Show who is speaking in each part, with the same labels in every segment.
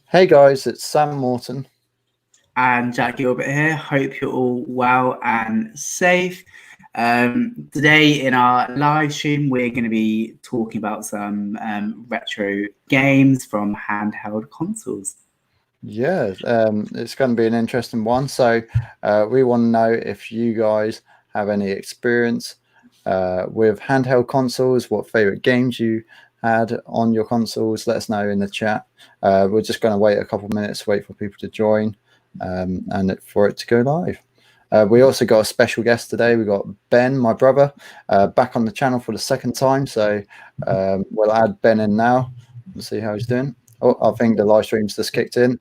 Speaker 1: Hey guys, it's Sam Morton.
Speaker 2: And Jack Gilbert here. Hope you're all well and safe. Today in our live stream, we're going to be talking about some retro games from handheld consoles.
Speaker 1: Yeah, it's going to be an interesting one. So we want to know if you guys have any experience with handheld consoles, what favorite games you had on your consoles. Let us know in the chat. We're just going to wait a couple of minutes, wait for people to join, and for it to go live. We also got a special guest today. We got Ben, my brother, back on the channel for the second time. So we'll add Ben in now and see how he's doing. Oh, I think the live stream's just kicked in.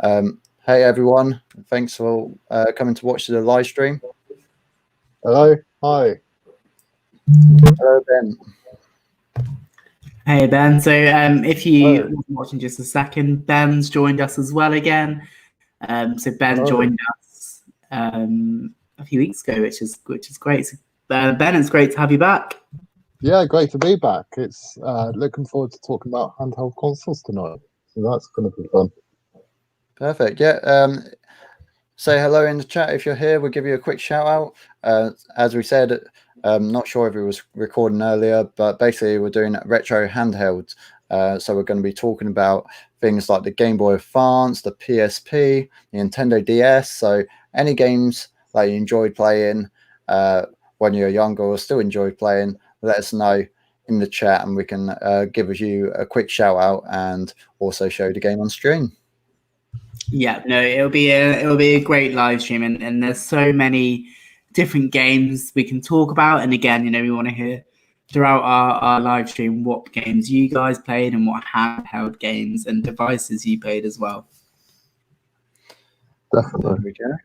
Speaker 1: Hey everyone, thanks for coming to watch the live stream.
Speaker 3: Hello, hi.
Speaker 1: Hello Ben.
Speaker 2: Hey Ben, so if you were watching just a second, Ben's joined us as well again. So Ben joined us a few weeks ago, which is great. So, Ben, it's great to have you back.
Speaker 3: Yeah, great to be back. It's looking forward to talking about handheld consoles tonight. So that's going to be fun.
Speaker 1: Perfect. Yeah. Say hello in the chat if you're here. We'll give you a quick shout out. As we said, not sure if it was recording earlier, but basically we're doing retro handhelds. So we're going to be talking about things like the Game Boy Advance, the PSP, the Nintendo DS. So any games that you enjoyed playing when you were younger or still enjoyed playing, let us know in the chat and we can give you a quick shout out and also show the game on stream.
Speaker 2: Yeah, no, it'll be a great live stream, and there's so many different games we can talk about. And again, we want to hear throughout our live stream what games you guys played and what handheld games and devices you played as well.
Speaker 3: Definitely.
Speaker 1: There we go.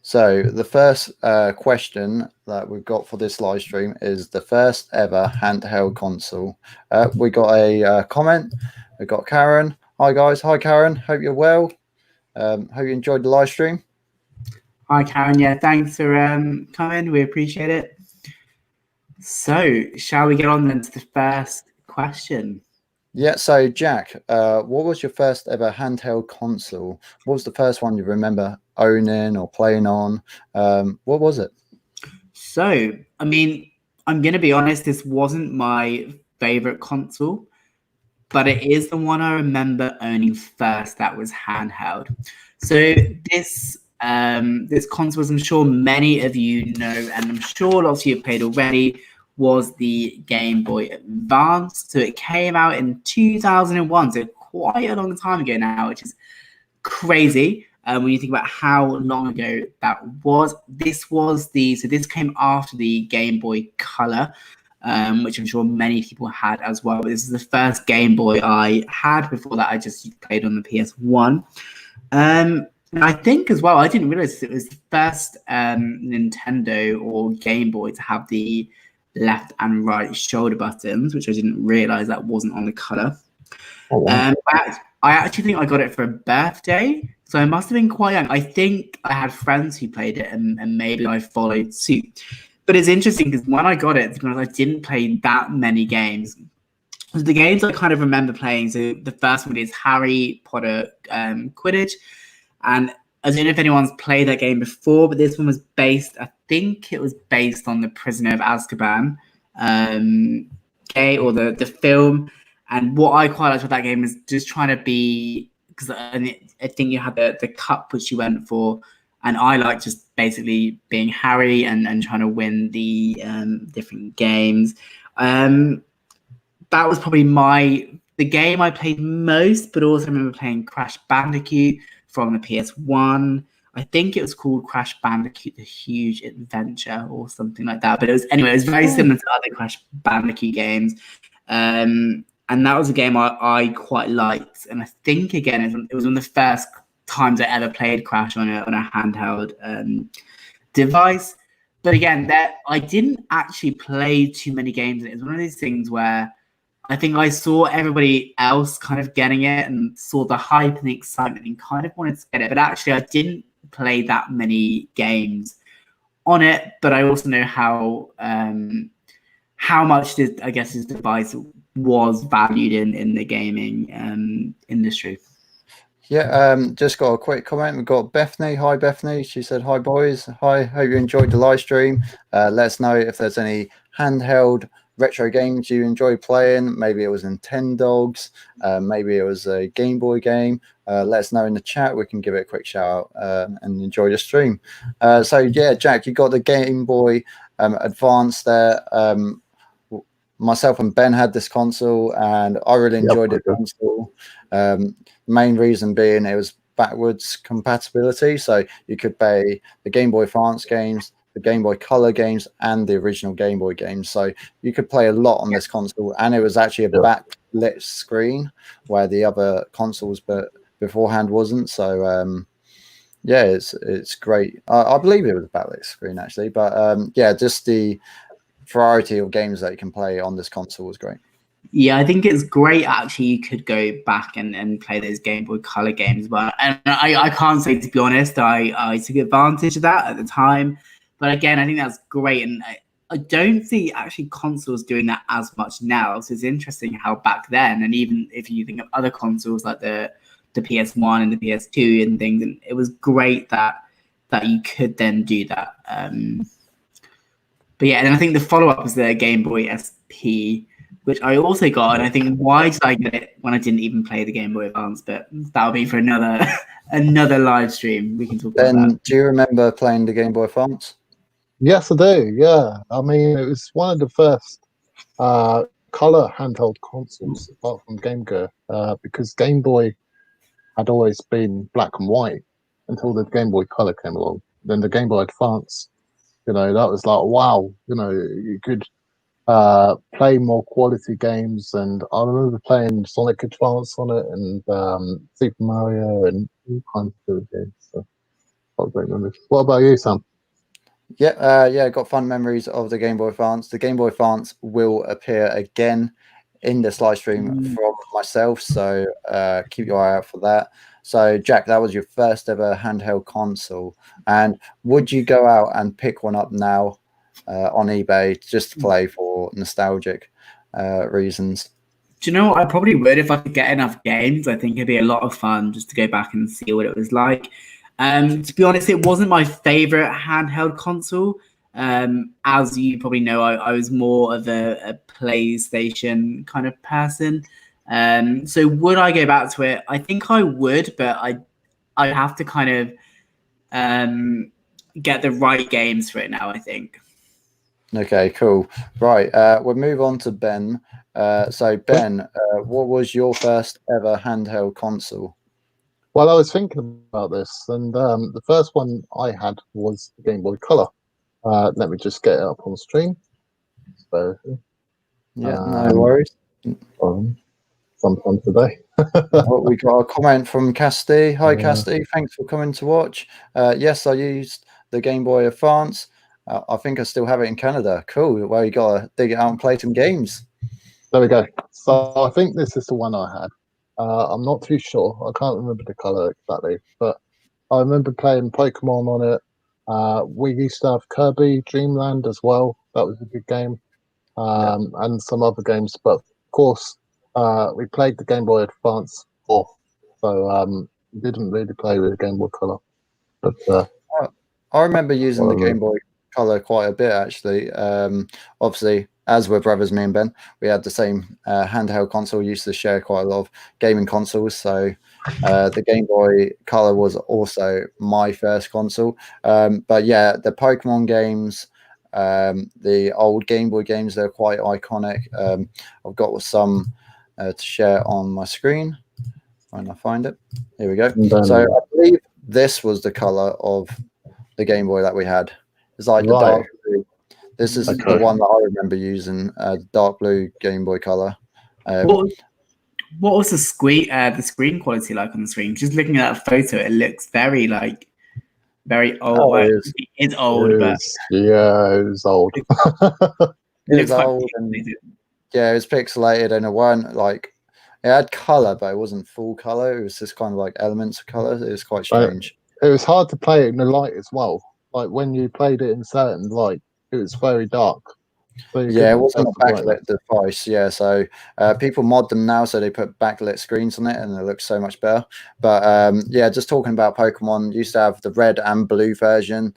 Speaker 1: So the first question that we've got for this live stream is the first ever handheld console. We got a comment. We got Karen. Hi guys. Hi Karen. Hope you're well. Hope you enjoyed the live stream.
Speaker 2: Hi Karen. Yeah, thanks for coming. We appreciate it. So shall we get on then to the first question?
Speaker 1: Yeah. So Jack, what was your first ever handheld console? What was the first one you remember owning or playing on? What was it?
Speaker 2: So, I mean, I'm going to be honest, this wasn't my favorite console, but it is the one I remember owning first that was handheld. So this console, as I'm sure many of you know, and I'm sure lots of you have played already, was the Game Boy Advance. So it came out in 2001, so quite a long time ago now, which is crazy. When you think about how long ago that was. This came after the Game Boy Color, which I'm sure many people had as well. But this is the first Game Boy I had. Before that, I just played on the PS1. I think as well, I didn't realize it was the first Nintendo or Game Boy to have the left and right shoulder buttons, which I didn't realize that wasn't on the Color.
Speaker 3: Oh, wow.
Speaker 2: I actually think I got it for a birthday, so I must have been quite young. I think I had friends who played it, and maybe I followed suit. But it's interesting because when I got it, I didn't play that many games. The games I kind of remember playing, so the first one is Harry Potter Quidditch, and I don't know if anyone's played that game before, but this one was based, I think it was based on the Prisoner of Azkaban or the film. And what I quite liked with that game is just trying to be, because I think you had the cup which you went for, and I like just basically being Harry and trying to win the different games. That was probably the game I played most, but also I remember playing Crash Bandicoot from the PS1. I think it was called Crash Bandicoot: The Huge Adventure or something like that. But it was very similar to other Crash Bandicoot games. And that was a game I quite liked. And I think, again, it was one of the first times I ever played Crash on a handheld device. But again, I didn't actually play too many games. It was one of these things where I think I saw everybody else kind of getting it and saw the hype and the excitement and kind of wanted to get it. But actually, I didn't play that many games on it. But I also know how much this device was valued in the gaming industry.
Speaker 1: Yeah, just got a quick comment. We've got Bethany. Hi, Bethany. She said, "Hi, boys. Hi, hope you enjoyed the live stream. Let us know if there's any handheld retro games you enjoy playing. Maybe it was Nintendogs, maybe it was a Game Boy game. Let us know in the chat. We can give it a quick shout out and enjoy the stream." So yeah, Jack, you got the Game Boy Advance there. Myself and Ben had this console, and I really enjoyed the console. Main reason being it was backwards compatibility, so you could play the Game Boy Advance games, the Game Boy Color games, and the original Game Boy games. So you could play a lot on this console, and it was actually a backlit screen where the other consoles but beforehand wasn't. So yeah, it's great. I believe it was a backlit screen actually, but yeah, just the variety of games that you can play on this console was great.
Speaker 2: Yeah, I think it's great. Actually, you could go back and play those Game Boy Color games, but and I can't say, to be honest, I took advantage of that at the time. But again, I think that's great, and I don't see actually consoles doing that as much now. So it's interesting how back then, and even if you think of other consoles like the PS1 and the PS2 and things, and it was great that you could then do that. But yeah, and then I think the follow up was the Game Boy SP, which I also got, and I think, why did I get it when I didn't even play the Game Boy Advance? But that'll be for another live stream. We can talk about that.
Speaker 1: Do you remember playing the Game Boy Advance?
Speaker 3: Yes, I do. Yeah, I mean, it was one of the first color handheld consoles, apart from Game Gear, because Game Boy had always been black and white until the Game Boy Color came along. Then the Game Boy Advance, that was like, wow, you could play more quality games. And I remember playing Sonic Advance on it, and Super Mario, and all kinds of good games. So, great memories. What about you, Sam?
Speaker 1: Yeah, got fun memories of the Game Boy Advance. The Game Boy Advance will appear again in this live stream from myself, so keep your eye out for that. So, Jack, that was your first ever handheld console, and would you go out and pick one up now on eBay just to play for nostalgic reasons?
Speaker 2: Do you know what? I probably would if I could get enough games. I think it'd be a lot of fun just to go back and see what it was like. To be honest, it wasn't my favorite handheld console. As you probably know, I was more of a PlayStation kind of person. So would I go back to it? I think I would, but I'd have to kind of get the right games for it now, I think.
Speaker 1: Okay, cool. Right, we'll move on to Ben. So Ben, what was your first ever handheld console?
Speaker 3: Well, I was thinking about this, and the first one I had was the Game Boy Color. Let me just get it up on stream. So,
Speaker 1: yeah, no worries.
Speaker 3: Sometime today.
Speaker 1: Well, we got a comment from Casti. Hi, Casti. Thanks for coming to watch. Yes, I used the Game Boy Advance. I think I still have it in Canada. Cool. Well, you got to dig it out and play some games.
Speaker 3: There we go. So I think this is the one I had. I'm not too sure. I can't remember the color exactly, but I remember playing Pokemon on it. We used to have Kirby Dream Land as well. That was a good game. And some other games. But of course, we played the Game Boy Advance more. So didn't really play with the Game Boy Color. But
Speaker 1: I remember using the Game Boy Color quite a bit, actually. Obviously, as we're brothers, me and Ben, we had the same handheld console. We used to share quite a lot of gaming consoles. So the Game Boy Color was also my first console. But yeah, the Pokemon games, the old Game Boy games, they're quite iconic. I've got some to share on my screen when I find it. Here we go. So I believe this was the color of the Game Boy that we had. It's like the dark blue. This is the one that I remember using, dark blue Game Boy Color.
Speaker 2: What was the screen quality like on the screen? Just looking at that photo, it looks very old. It's old, but
Speaker 3: yeah, it was old.
Speaker 1: It was old, and yeah, it was pixelated, and it weren't like, it had color, but it wasn't full color. It was just kind of like elements of color. It was quite strange.
Speaker 3: It was hard to play it in the light as well. Like when you played it in certain light, it was very dark. So you
Speaker 1: Yeah,
Speaker 3: could
Speaker 1: it wasn't a
Speaker 3: press the button.
Speaker 1: backlit device. Yeah, so people mod them now, so they put backlit screens on it, and it looks so much better. But yeah, just talking about Pokemon, used to have the red and blue version,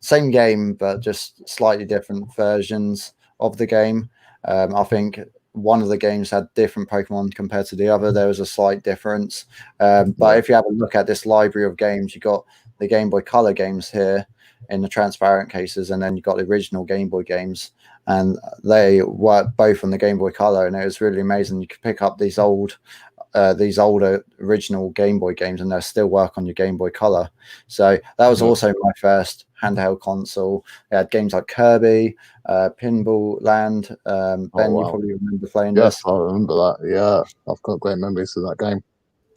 Speaker 1: same game, but just slightly different versions of the game. I think one of the games had different Pokemon compared to the other. There was a slight difference. But if you have a look at this library of games, you got the Game Boy Color games here in the transparent cases, and then you got the original Game Boy games, and they work both on the Game Boy Color, and it was really amazing. You could pick up these older original Game Boy games, and they'll still work on your Game Boy Color. So that was also my first handheld console. It had games like Kirby, Pinball Land. Ben, you probably remember playing this.
Speaker 3: Yes, I remember that. Yeah, I've got great memories of that game.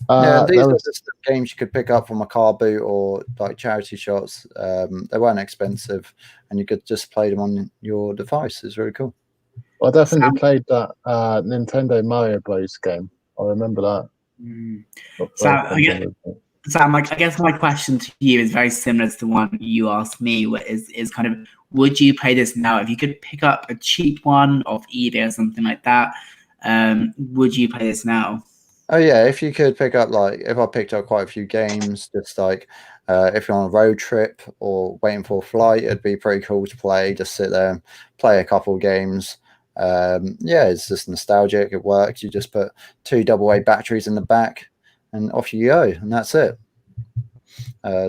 Speaker 1: Yeah, and these
Speaker 3: there
Speaker 1: are
Speaker 3: was,
Speaker 1: just games you could pick up from a car boot or like charity shops. They weren't expensive, and you could just play them on your device. It's really cool.
Speaker 3: I definitely played that Nintendo Mario Bros. Game. I remember that.
Speaker 2: Sam, I guess my question to you is very similar to the one you asked me. Is kind of, would you play this now if you could pick up a cheap one off eBay or something like that? Would you play this now?
Speaker 1: Oh yeah, if you could pick up, like, if I picked up quite a few games, just like if you're on a road trip or waiting for a flight, it'd be pretty cool to play. Just sit there and play a couple of games. Yeah, it's just nostalgic. It works. You just put 2 AA batteries in the back, and off you go, and that's it.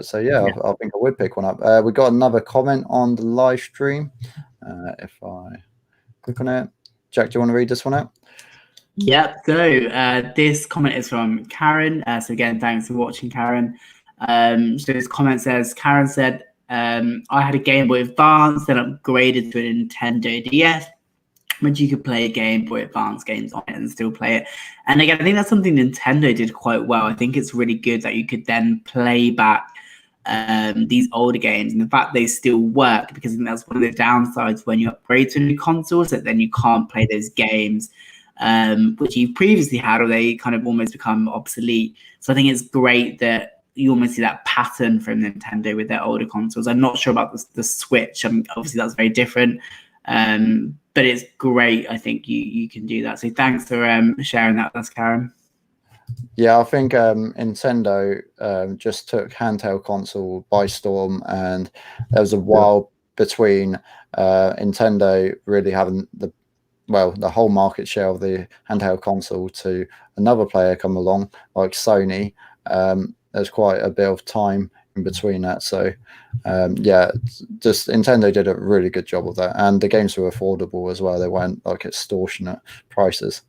Speaker 1: So yeah, I think I would pick one up. We got another comment on the live stream. If I click on it, Jack, do you want to read this one out?
Speaker 2: Yep. So this comment is from Karen. So again, thanks for watching, Karen. So this comment says, Karen said, I had a Game Boy Advance, then upgraded to a Nintendo DS, which you could play Game Boy Advance games on it and still play it. And again, I think that's something Nintendo did quite well. I think it's really good that you could then play back these older games, and the fact they still work, because I think that's one of the downsides when you upgrade to new consoles, that then you can't play those games which you previously had, or they kind of almost become obsolete. So I think it's great that you almost see that pattern from Nintendo with their older consoles. I'm not sure about the Switch. Obviously, that's very different. But it's great. I think you can do that. So thanks for sharing that with us, Karen.
Speaker 1: Yeah, I think Nintendo just took handheld console by storm, and there was a while between Nintendo really having the whole market share of the handheld console to another player come along like Sony. There's quite a bit of time in between that. So yeah, just Nintendo did a really good job of that, and the games were affordable as well. They weren't like extortionate prices.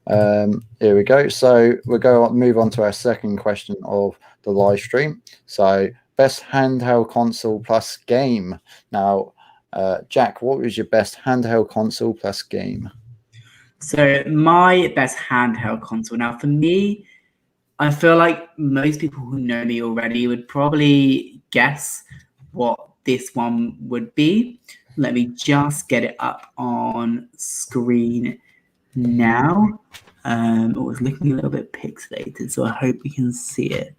Speaker 1: Here we go. So we'll move on to our second question of the live stream. So best handheld console plus game. Now, Jack, what was your best handheld console plus game?
Speaker 2: So my best handheld console. Now, for me, I feel like most people who know me already would probably guess what this one would be. Let me just get it up on screen now. It was looking a little bit pixelated, so I hope we can see it.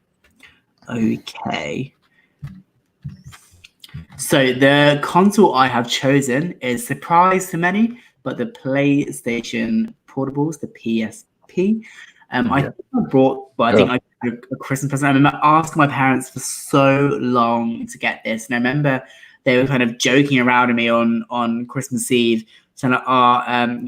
Speaker 2: Okay. So the console I have chosen is surprise to many, but the PlayStation Portables, the PSP. I think I brought, I think I got a Christmas present. I remember asking my parents for so long to get this, and I remember they were kind of joking around with me on Christmas Eve, saying,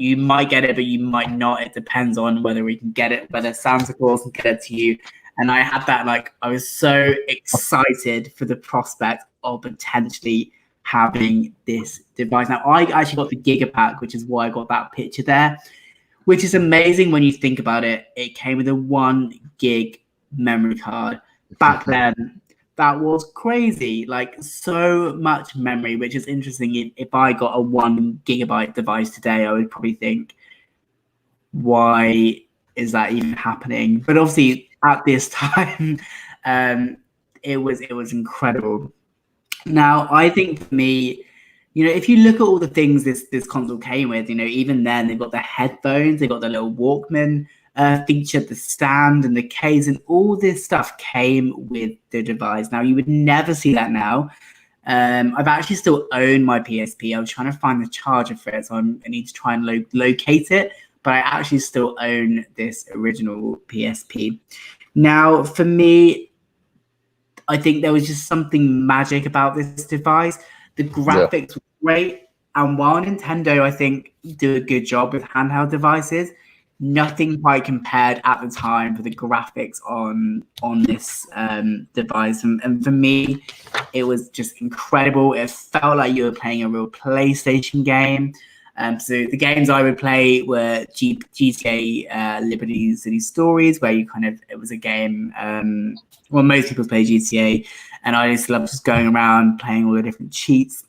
Speaker 2: you might get it, but you might not. It depends on whether we can get it, whether Santa Claus can get it to you. And I had that, I was so excited for the prospect of potentially having this device. Now, I actually got the Gigapack, which is why I got that picture there, which is amazing when you think about it. It came with a 1 gig memory card. Back then, that was crazy, so much memory, which is interesting. If I got a 1 gigabyte device today, I would probably think, why is that even happening? But obviously, at this time, it was incredible. Now, I think for me, if you look at all the things this console came with, even then they've got the headphones, they've got the little Walkman feature, the stand and the case, and all this stuff came with the device. Now, you would never see that now. I've actually still owned my PSP. I was trying to find the charger for it, so I need to try and locate it. But I actually still own this original PSP. Now, for me, I think there was just something magic about this device. The graphics were great. And while Nintendo, I think, do a good job with handheld devices, nothing quite compared at the time for the graphics on this device. And for me, it was just incredible. It felt like you were playing a real PlayStation game. So the games I would play were GTA Liberty City Stories, where it was a game. Well, most people play GTA, and I just love just going around playing all the different cheats.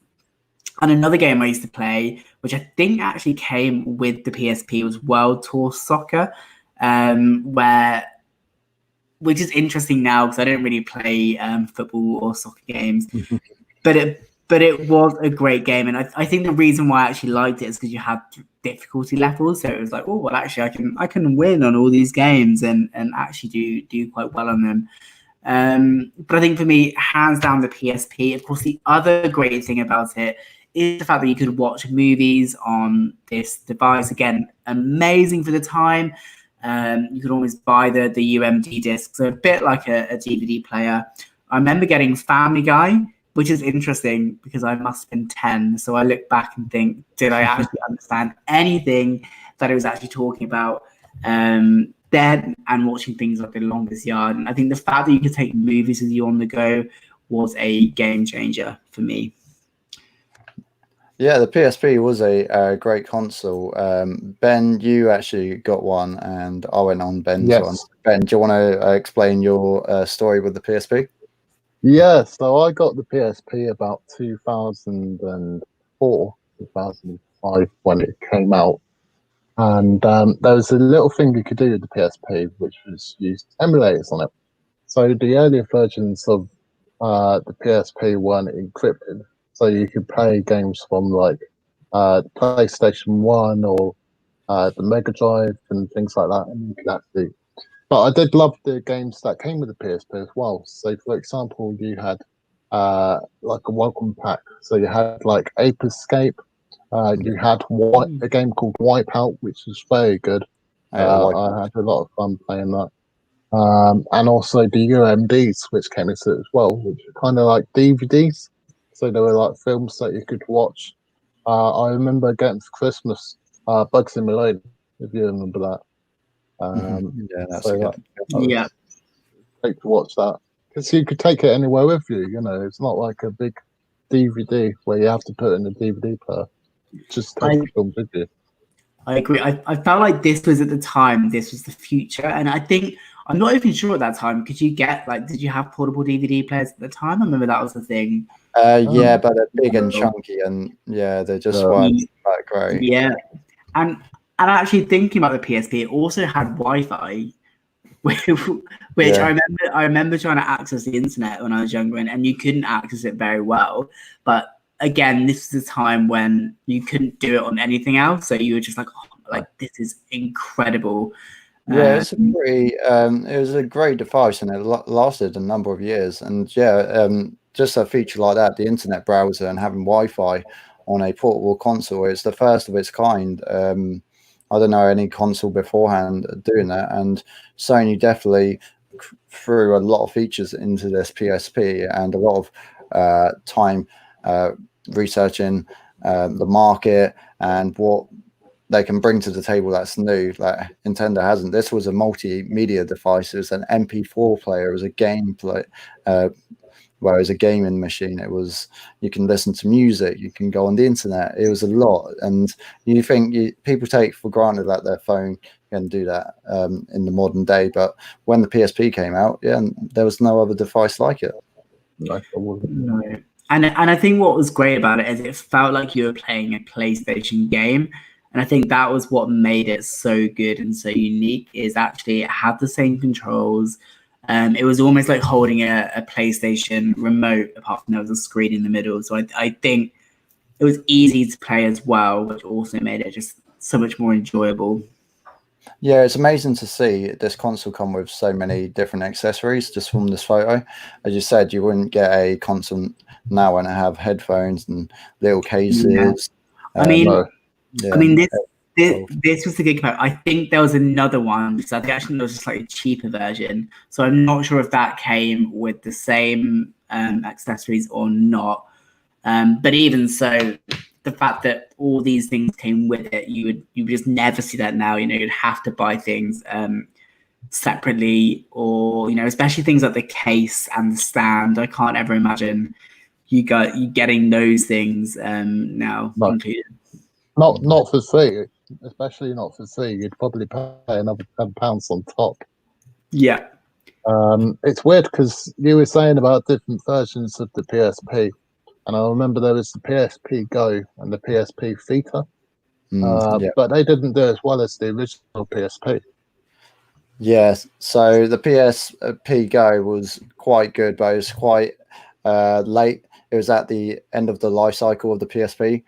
Speaker 2: And another game I used to play, which I think actually came with the PSP, was World Tour Soccer, which is interesting now because I don't really play football or soccer games, but it was a great game, and I think the reason why I actually liked it is because you had difficulty levels, so it was like, oh well, actually I can win on all these games and actually do quite well on them. But I think for me, hands down, the PSP. Of course, the other great thing about it is the fact that you could watch movies on this device. Again, amazing for the time. You could always buy the UMD disc, so a bit like a DVD player. I remember getting Family Guy, which is interesting because I must have been 10. So I look back and think, did I actually understand anything that it was actually talking about? Then and watching things like The Longest Yard. And I think the fact that you could take movies with you on the go was a game changer for me.
Speaker 1: Yeah, the PSP was a great console. Ben, you actually got one, and I went on Ben's one. Ben, do you want to explain your story with the PSP?
Speaker 3: Yeah, so I got the PSP about 2004, 2005 when it came out. And there was a little thing you could do with the PSP, which was use emulators on it. So the earlier versions of the PSP weren't encrypted. So you could play games from like PlayStation 1 or the Mega Drive and things like that. And you could actually... But I did love the games that came with the PSP as well. So, for example, you had like a welcome pack. So you had like Ape Escape. You had a game called Wipeout, which was very good. I had a lot of fun playing that. And also the UMDs, which came into it as well, which were kind of like DVDs. So they were like films that you could watch. I remember getting for Christmas Bugs in Lane, if you remember that.
Speaker 1: Yeah, that's
Speaker 3: so
Speaker 2: yeah.
Speaker 3: Great to watch that because you could take it anywhere with you. You know, it's not like a big DVD where you have to put it in a DVD player. Just take the film with you.
Speaker 2: I agree. I felt like this was at the time, this was the future, and I think I'm not even sure at that time. Could you get did you have portable DVD players at the time? I remember that was the thing.
Speaker 1: Yeah, but they're big and chunky, and yeah, they just weren't that great.
Speaker 2: Yeah, and actually thinking about the PSP, it also had Wi-Fi, which I remember trying to access the internet when I was younger, and you couldn't access it very well. But again, this is a time when you couldn't do it on anything else, so you were just like, oh, this is incredible.
Speaker 1: Yeah, it's it was a great device, and it lasted a number of years. And yeah, just a feature like that, the internet browser and having Wi-Fi on a portable console, it's the first of its kind. I don't know any console beforehand doing that, and Sony definitely threw a lot of features into this PSP and a lot of time researching the market and what they can bring to the table that's new, like Nintendo hasn't. This was a multimedia device. It was an MP4 player. It was a game play, where it was a gaming machine. It was, you can listen to music, you can go on the internet. It was a lot, and you think people take for granted that their phone can do that in the modern day. But when the PSP came out, there was no other device like it.
Speaker 3: No.
Speaker 2: And I think what was great about it is it felt like you were playing a PlayStation game. And I think that was what made it so good and so unique, is actually it had the same controls. It was almost like holding a PlayStation remote, apart from there was a screen in the middle. So I think it was easy to play as well, which also made it just so much more enjoyable.
Speaker 1: Yeah, it's amazing to see this console come with so many different accessories just from this photo. As you said, you wouldn't get a console now and have headphones and little
Speaker 2: Yeah.
Speaker 1: cases.
Speaker 2: I mean,
Speaker 3: No.
Speaker 2: I
Speaker 1: Yeah,
Speaker 2: mean, this,
Speaker 1: well,
Speaker 2: this was the good part. I think there was another one because I think actually there was a slightly cheaper version. So I'm not sure if that came with the same accessories or not. But even so, the fact that all these things came with it, you would just never see that now. You'd have to buy things separately, or especially things like the case and the stand. I can't ever imagine you getting those things now
Speaker 3: No.
Speaker 2: included.
Speaker 3: Not for free, especially not for free. You'd probably pay another £10 on top.
Speaker 2: Yeah.
Speaker 3: It's weird because you were saying about different versions of the PSP, and I remember there was the PSP Go and the PSP Vita,
Speaker 1: yeah.
Speaker 3: but they didn't do as well as the original PSP.
Speaker 1: Yes, so the PSP Go was quite good, but it was quite late. It was at the end of the life cycle of the PSP,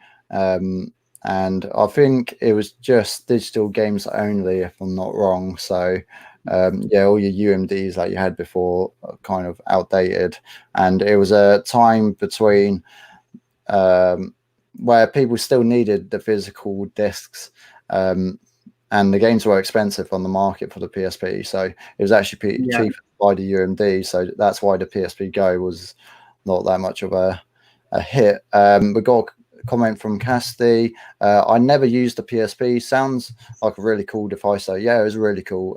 Speaker 1: and I think it was just digital games only, if I'm not wrong. So, yeah, all your UMDs that you had before are kind of outdated, and it was a time between where people still needed the physical discs. And the games were expensive on the market for the PSP, so it was actually
Speaker 2: Yeah.
Speaker 1: cheaper to buy the UMD. So that's why the PSP Go was not that much of a hit. We got a comment from Casti. I never used the PSP. Sounds like a really cool device. So yeah, it was really cool.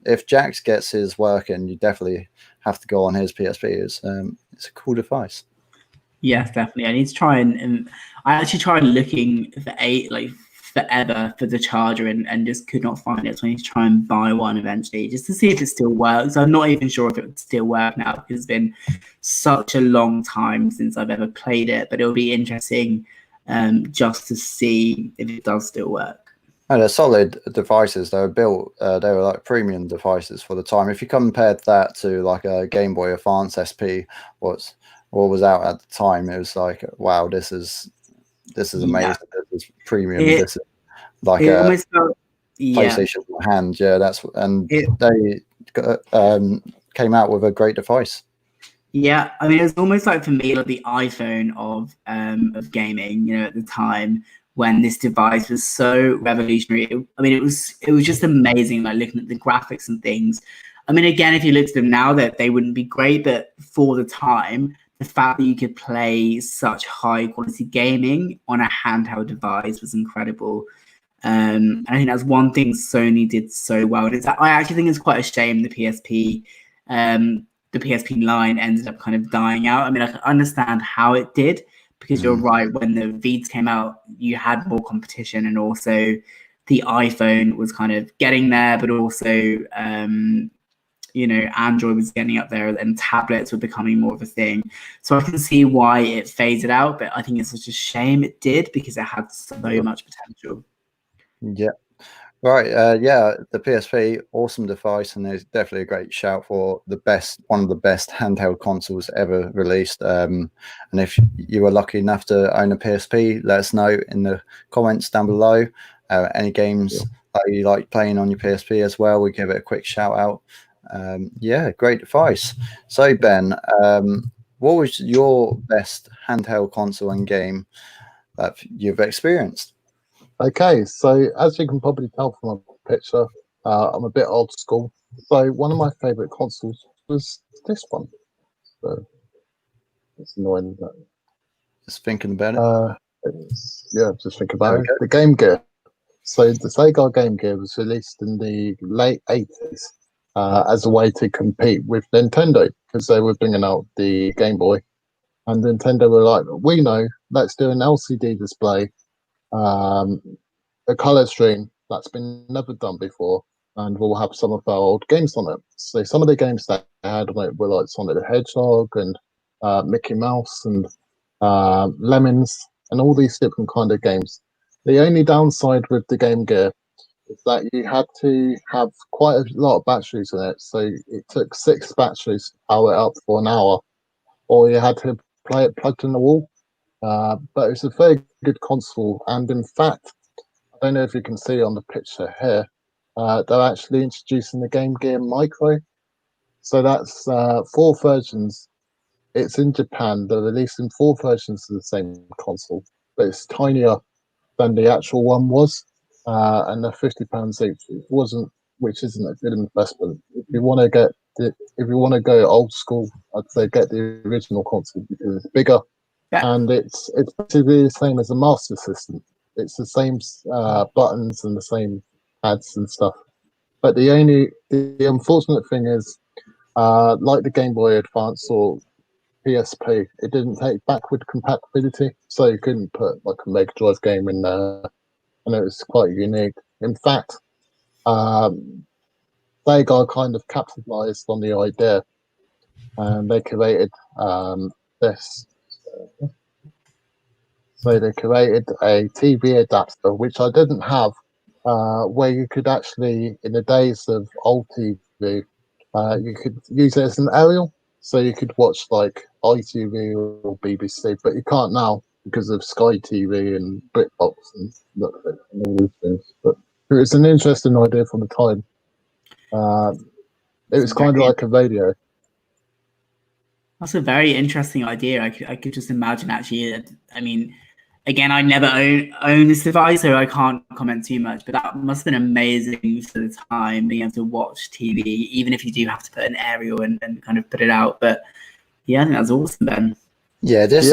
Speaker 1: If Jax gets his working, you definitely have to go on his PSP. It's a cool device.
Speaker 2: Yes, definitely. I need to try and I actually tried looking for forever for the charger and just could not find it. So I need to try and buy one eventually just to see if it still works. I'm not even sure if it would still work now because it's been such a long time since I've ever played it. But it'll be interesting just to see if it does still work.
Speaker 1: No, they're solid devices. They were built. They were like premium devices for the time. If you compared that to like a Game Boy Advance SP, what was out at the time, it was like, wow, this is amazing.
Speaker 2: Yeah.
Speaker 1: This is premium.
Speaker 2: It,
Speaker 1: This is like
Speaker 2: it
Speaker 1: a
Speaker 2: almost felt, yeah.
Speaker 1: PlayStation hand. Yeah,
Speaker 2: It,
Speaker 1: they came out with a great device.
Speaker 2: Yeah, I mean, it was almost like for me, like the iPhone of gaming. At the time when this device was so revolutionary. I mean, it was just amazing. Like looking at the graphics and things. I mean, again, if you look at them now, that they wouldn't be great, but for the time, the fact that you could play such high quality gaming on a handheld device was incredible. And I think that's one thing Sony did so well. And I actually think it's quite a shame the PSP. The PSP line ended up kind of dying out. I mean, I can understand how it did because you're right. When the Vita came out, you had more competition, and also the iPhone was kind of getting there, but also Android was getting up there, and tablets were becoming more of a thing. So I can see why it faded out, but I think it's such a shame it did because it had so much potential.
Speaker 1: Yeah. Right, yeah, the PSP, awesome device, and it's definitely a great shout for one of the best handheld consoles ever released. And if you were lucky enough to own a PSP, let us know in the comments down below. Any games that you like playing on your PSP as well, we give it a quick shout out. Yeah, great device. So Ben, what was your best handheld console and game that you've experienced?
Speaker 3: Okay, so as you can probably tell from my picture, I'm a bit old school. So one of my favorite consoles was this one. So it's annoying.
Speaker 1: Just thinking about it.
Speaker 3: Just think about it. The Game Gear. So the Sega Game Gear was released in the late 80s as a way to compete with Nintendo because they were bringing out the Game Boy. And Nintendo were like, we know, let's do an LCD display, a color stream that's been never done before, and we'll have some of our old games on it. So some of the games that I had on it were like Sonic the Hedgehog and Mickey Mouse and Lemons and all these different kind of games. The only downside with the Game Gear is that you had to have quite a lot of batteries in it. So it took 6 batteries to power it up for an hour, or you had to play it plugged in the wall. But it was a very good console, and in fact, I don't know if you can see on the picture here, they're actually introducing the Game Gear Micro. So that's 4 versions. It's in Japan. They're releasing 4 versions of the same console, but it's tinier than the actual one was, and they're £50 each. It wasn't, which isn't a good investment. If you want to if you want to go old school, I'd say get the original console because it's bigger, and it's basically the same as a Master System. It's the same buttons and the same pads and stuff. But the unfortunate thing is, like the Game Boy Advance or PSP, it didn't take backward compatibility, so you couldn't put like a Mega Drive game in there, and it was quite unique. In fact, Sega kind of capitalized on the idea, and they created this. So they created a TV adapter, which I didn't have, where you could actually, in the days of old TV, you could use it as an aerial. So you could watch like ITV or BBC, but you can't now because of Sky TV and BritBox and all these things. But it was an interesting idea from the time. It was kind of like a radio.
Speaker 2: That's a very interesting idea. I could just imagine actually. I mean, again, I never own this device, so I can't comment too much. But that must have been amazing for the time, being able to watch TV, even if you do have to put an aerial and kind of put it out. But yeah, I think that's awesome, Ben.
Speaker 1: Yeah, this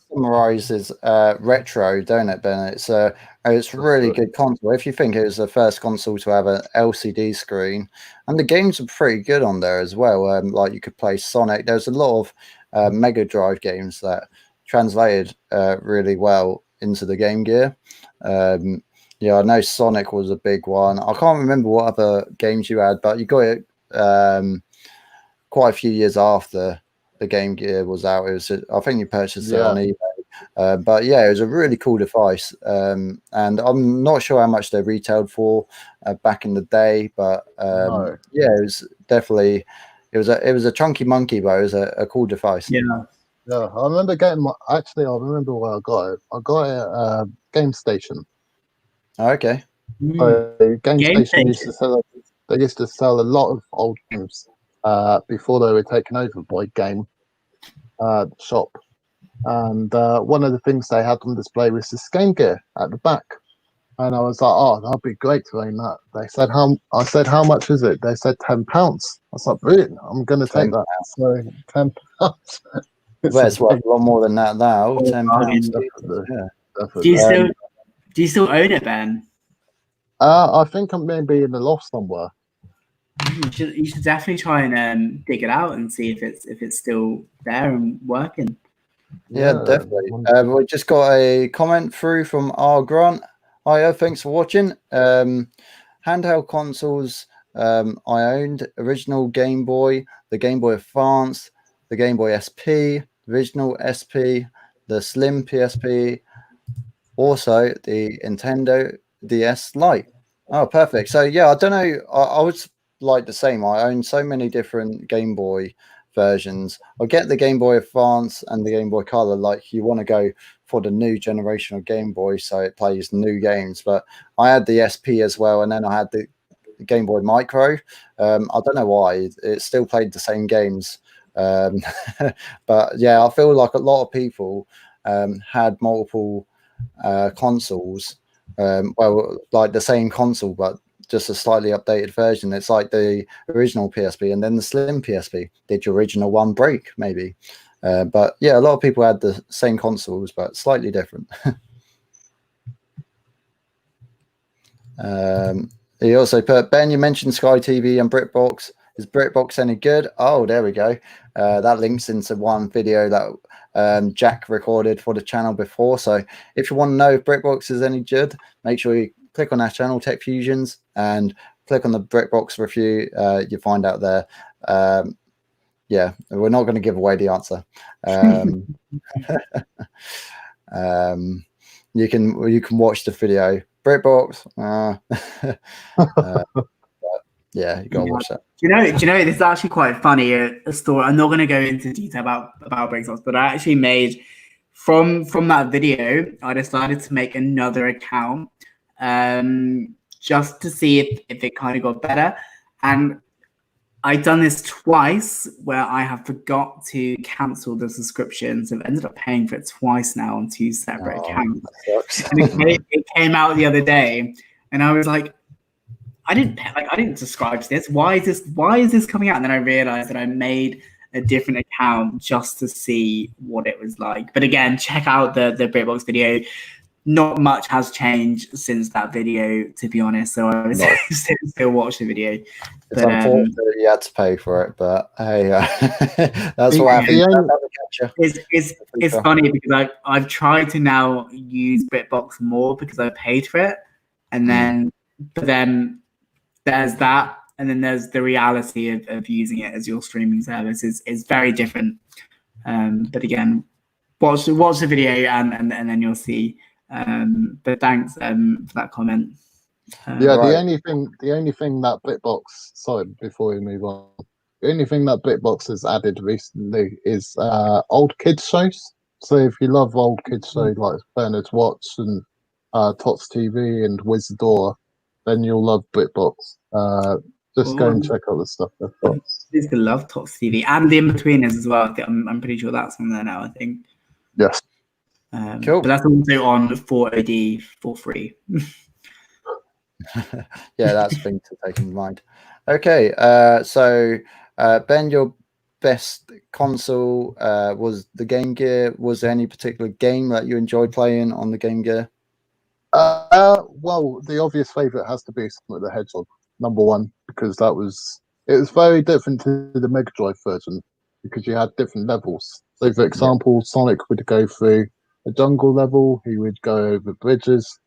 Speaker 1: summarizes retro, don't it, Ben? It's a really good console. If you think it was the first console to have an LCD screen, and the games are pretty good on there as well. Like you could play Sonic. There's a lot of Mega Drive games that translated really well into the Game Gear. Yeah, I know Sonic was a big one. I can't remember what other games you had, but you got it quite a few years after the Game Gear was out. It was, I think you purchased it on eBay. But yeah, it was a really cool device. And I'm not sure how much they retailed for back in the day, but yeah, it was definitely it was a chunky monkey, but it was a cool device.
Speaker 3: Yeah, I remember getting I remember where I got it. I got it at Game Station.
Speaker 1: Okay.
Speaker 3: Game Station used to sell. They used to sell a lot of old games before they were taken over by Game Shop. And one of the things they had on display was this Game Gear at the back. And I was like, oh, that'd be great to own that. They said, I said, how much is it? They said £10. I was like, brilliant, I'm going to take that. So £10.
Speaker 1: Well, it's worth a lot more than that now. £10.
Speaker 3: Definitely.
Speaker 2: Do you still own it, Ben?
Speaker 3: I think I'm maybe in the loft somewhere.
Speaker 2: You should definitely try and dig it out and see if it's still there and working.
Speaker 1: Yeah, definitely. We just got a comment through from R. Grant. Hiya, thanks for watching. Handheld consoles I owned: original Game Boy, the Game Boy Advance, the Game Boy SP, original SP, the Slim PSP, also the Nintendo DS Lite. Oh, perfect. So yeah, I don't know. I was like the same. I own so many different Game Boy versions. I get the Game Boy Advance and the Game Boy Color. Like you want to go for the new generation of Game Boy, so it plays new games. But I had the SP as well, and then I had the Game Boy Micro. I don't know why it still played the same games. But yeah, I feel like a lot of people had multiple consoles. Well, like the same console, but just a slightly updated version. It's like the original PSP and then the Slim PSP. Did your original one break? Maybe. But yeah, a lot of people had the same consoles, but slightly different. He also put, Ben, you mentioned Sky TV and BritBox. Is BritBox any good? Oh, there we go. That links into one video that Jack recorded for the channel before. So if you want to know if BritBox is any good, make sure you click on our channel, TechFusions, and click on the BritBox review. You find out there. Yeah, we're not going to give away the answer. You can watch the video. BritBox. Yeah, you gotta watch that.
Speaker 2: Do you know? This is actually quite funny. A story. I'm not going to go into detail about BritBox, but I actually made from that video. I decided to make another account, just to see if it kind of got better. And I've done this twice where I have forgot to cancel the subscription, so I've ended up paying for it twice now on 2 separate accounts. And it came out the other day, and I was like, I didn't subscribe to this. Why is this coming out? And then I realized that I made a different account just to see what it was like. But again, check out the BritBox video. Not much has changed since that video, to be honest. So I would still watch the video.
Speaker 1: It's unfortunate that you had to pay for it, but hey, that's what happens.
Speaker 2: It's funny because I've tried to now use BritBox more because I paid for it, and then there's that, and then there's the reality of using it as your streaming service is very different. But again, watch the video and then you'll see. But thanks for that comment.
Speaker 3: The only thing that BritBox, sorry, before we move on, the only thing that BritBox has added recently is old kids shows. So if you love old kids shows like Bernard's Watch and Tots TV and Wizardora, then you'll love BritBox. Just go and check out the stuff they've got.
Speaker 2: I used to love Tots TV and the In-Betweeners as well. I'm pretty sure that's on there now, I think.
Speaker 3: Yes.
Speaker 2: Cool. But that's also on 4OD for free.
Speaker 1: Yeah, that's a thing to take in mind. Okay, so Ben, your best console was the Game Gear. Was there any particular game that you enjoyed playing on the Game Gear?
Speaker 3: Well, the obvious favourite has to be Sonic the Hedgehog, #1, because it was very different to the Mega Drive version because you had different levels. So, for example, Sonic would go through a jungle level. He would go over bridges.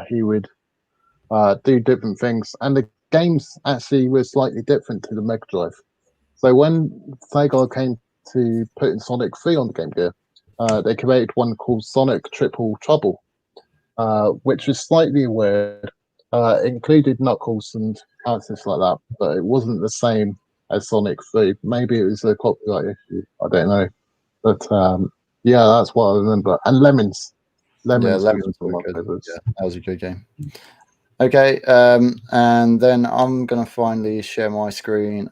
Speaker 3: He would do different things, and the games actually were slightly different to the Mega Drive. So when Sega came to putting Sonic 3 on the Game Gear, they created one called Sonic Triple Trouble, which was slightly weird. It included Knuckles and characters like that, but it wasn't the same as Sonic 3. Maybe it was a copyright issue. I don't know. But yeah, that's what I remember. And Lemons.
Speaker 1: Lemons were good. Yeah, that was a good game. Okay, and then I'm going to finally share my screen.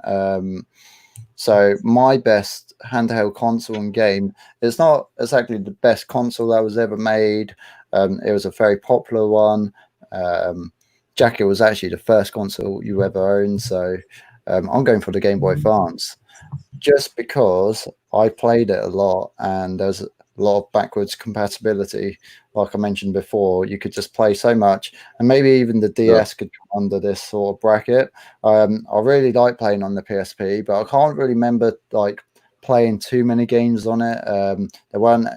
Speaker 1: So my best handheld console and game, it's not exactly the best console that was ever made. It was a very popular one. Jacket was actually the first console you ever owned. So I'm going for the Game Boy Advance just because I played it a lot and there's a lot of backwards compatibility. Like I mentioned before, you could just play so much, and maybe even the DS could come under this sort of bracket. I really like playing on the PSP, but I can't really remember like playing too many games on it. There weren't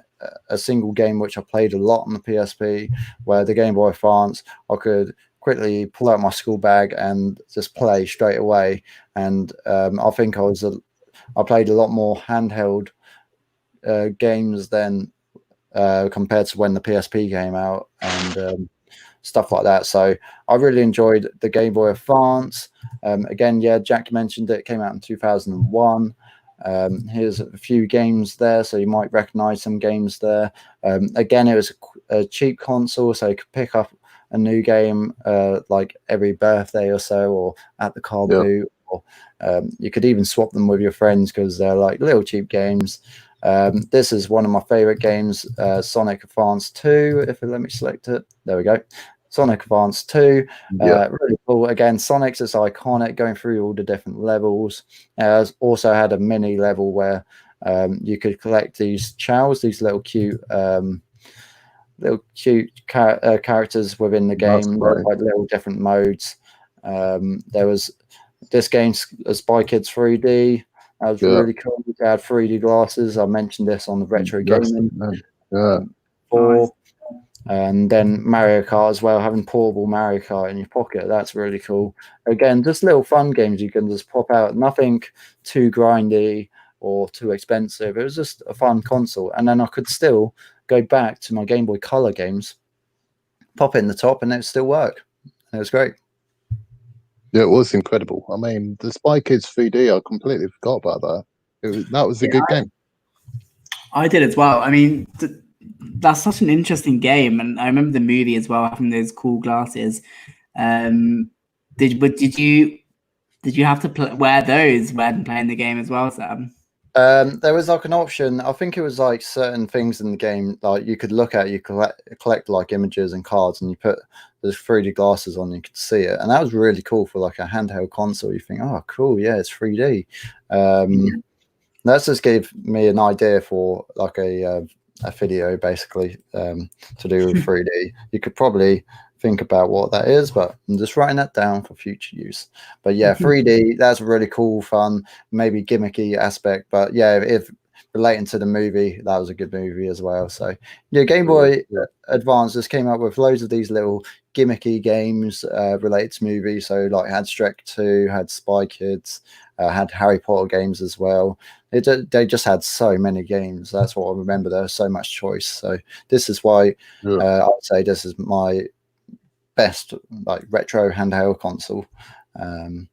Speaker 1: a single game which I played a lot on the PSP, where the Game Boy Advance I could quickly pull out my school bag and just play straight away. And I think I played a lot more handheld games than compared to when the PSP came out and stuff like that. So I really enjoyed the Game Boy Advance. Again, yeah, Jack mentioned it came out in 2001. Here's a few games there, so you might recognize some games there. Again, it was a cheap console, so you could pick up a new game like every birthday or so, or at the car boot, or you could even swap them with your friends because they're like little cheap games. This is one of my favorite games, Sonic Advance 2. If it let me select it, there we go. Sonic Advance 2, really cool. Again, Sonic's is iconic, going through all the different levels. Also had a mini level where you could collect these chows, these little cute characters within the game, like little different modes. There was this game, Spy Kids 3D. That was really cool. They had 3D glasses. I mentioned this on the retro gaming. And then Mario Kart as well, having portable Mario Kart in your pocket. That's really cool. Again, just little fun games you can just pop out. Nothing too grindy or too expensive. It was just a fun console. And then I could still go back to my Game Boy Color games, pop it in the top, and it would still work. It was great.
Speaker 3: Yeah, it was incredible. I mean, the Spy Kids 3D, I completely forgot about that. That was a good game.
Speaker 2: I did as well. I mean, that's such an interesting game. And I remember the movie as well, having those cool glasses. Did you have to wear those when playing the game as well, Sam?
Speaker 1: There was like an option. I think it was like certain things in the game, like you could look at, you collect like images and cards, and you put the 3D glasses on, and you could see it, and that was really cool for like a handheld console. You think, oh, cool, yeah, it's 3D. That just gave me an idea for like a video, basically, to do with 3D. You could probably think about what that is, but I'm just writing that down for future use. But yeah, 3D, that's really cool, fun, maybe gimmicky aspect. But yeah, if relating to the movie, that was a good movie as well. So yeah, Game Boy Advance just came up with loads of these little gimmicky games related to movies. So like had Shrek 2, had Spy Kids, had Harry Potter games as well. They just had so many games. That's what I remember. There was so much choice. So this is why I would say this is my best like retro handheld console, and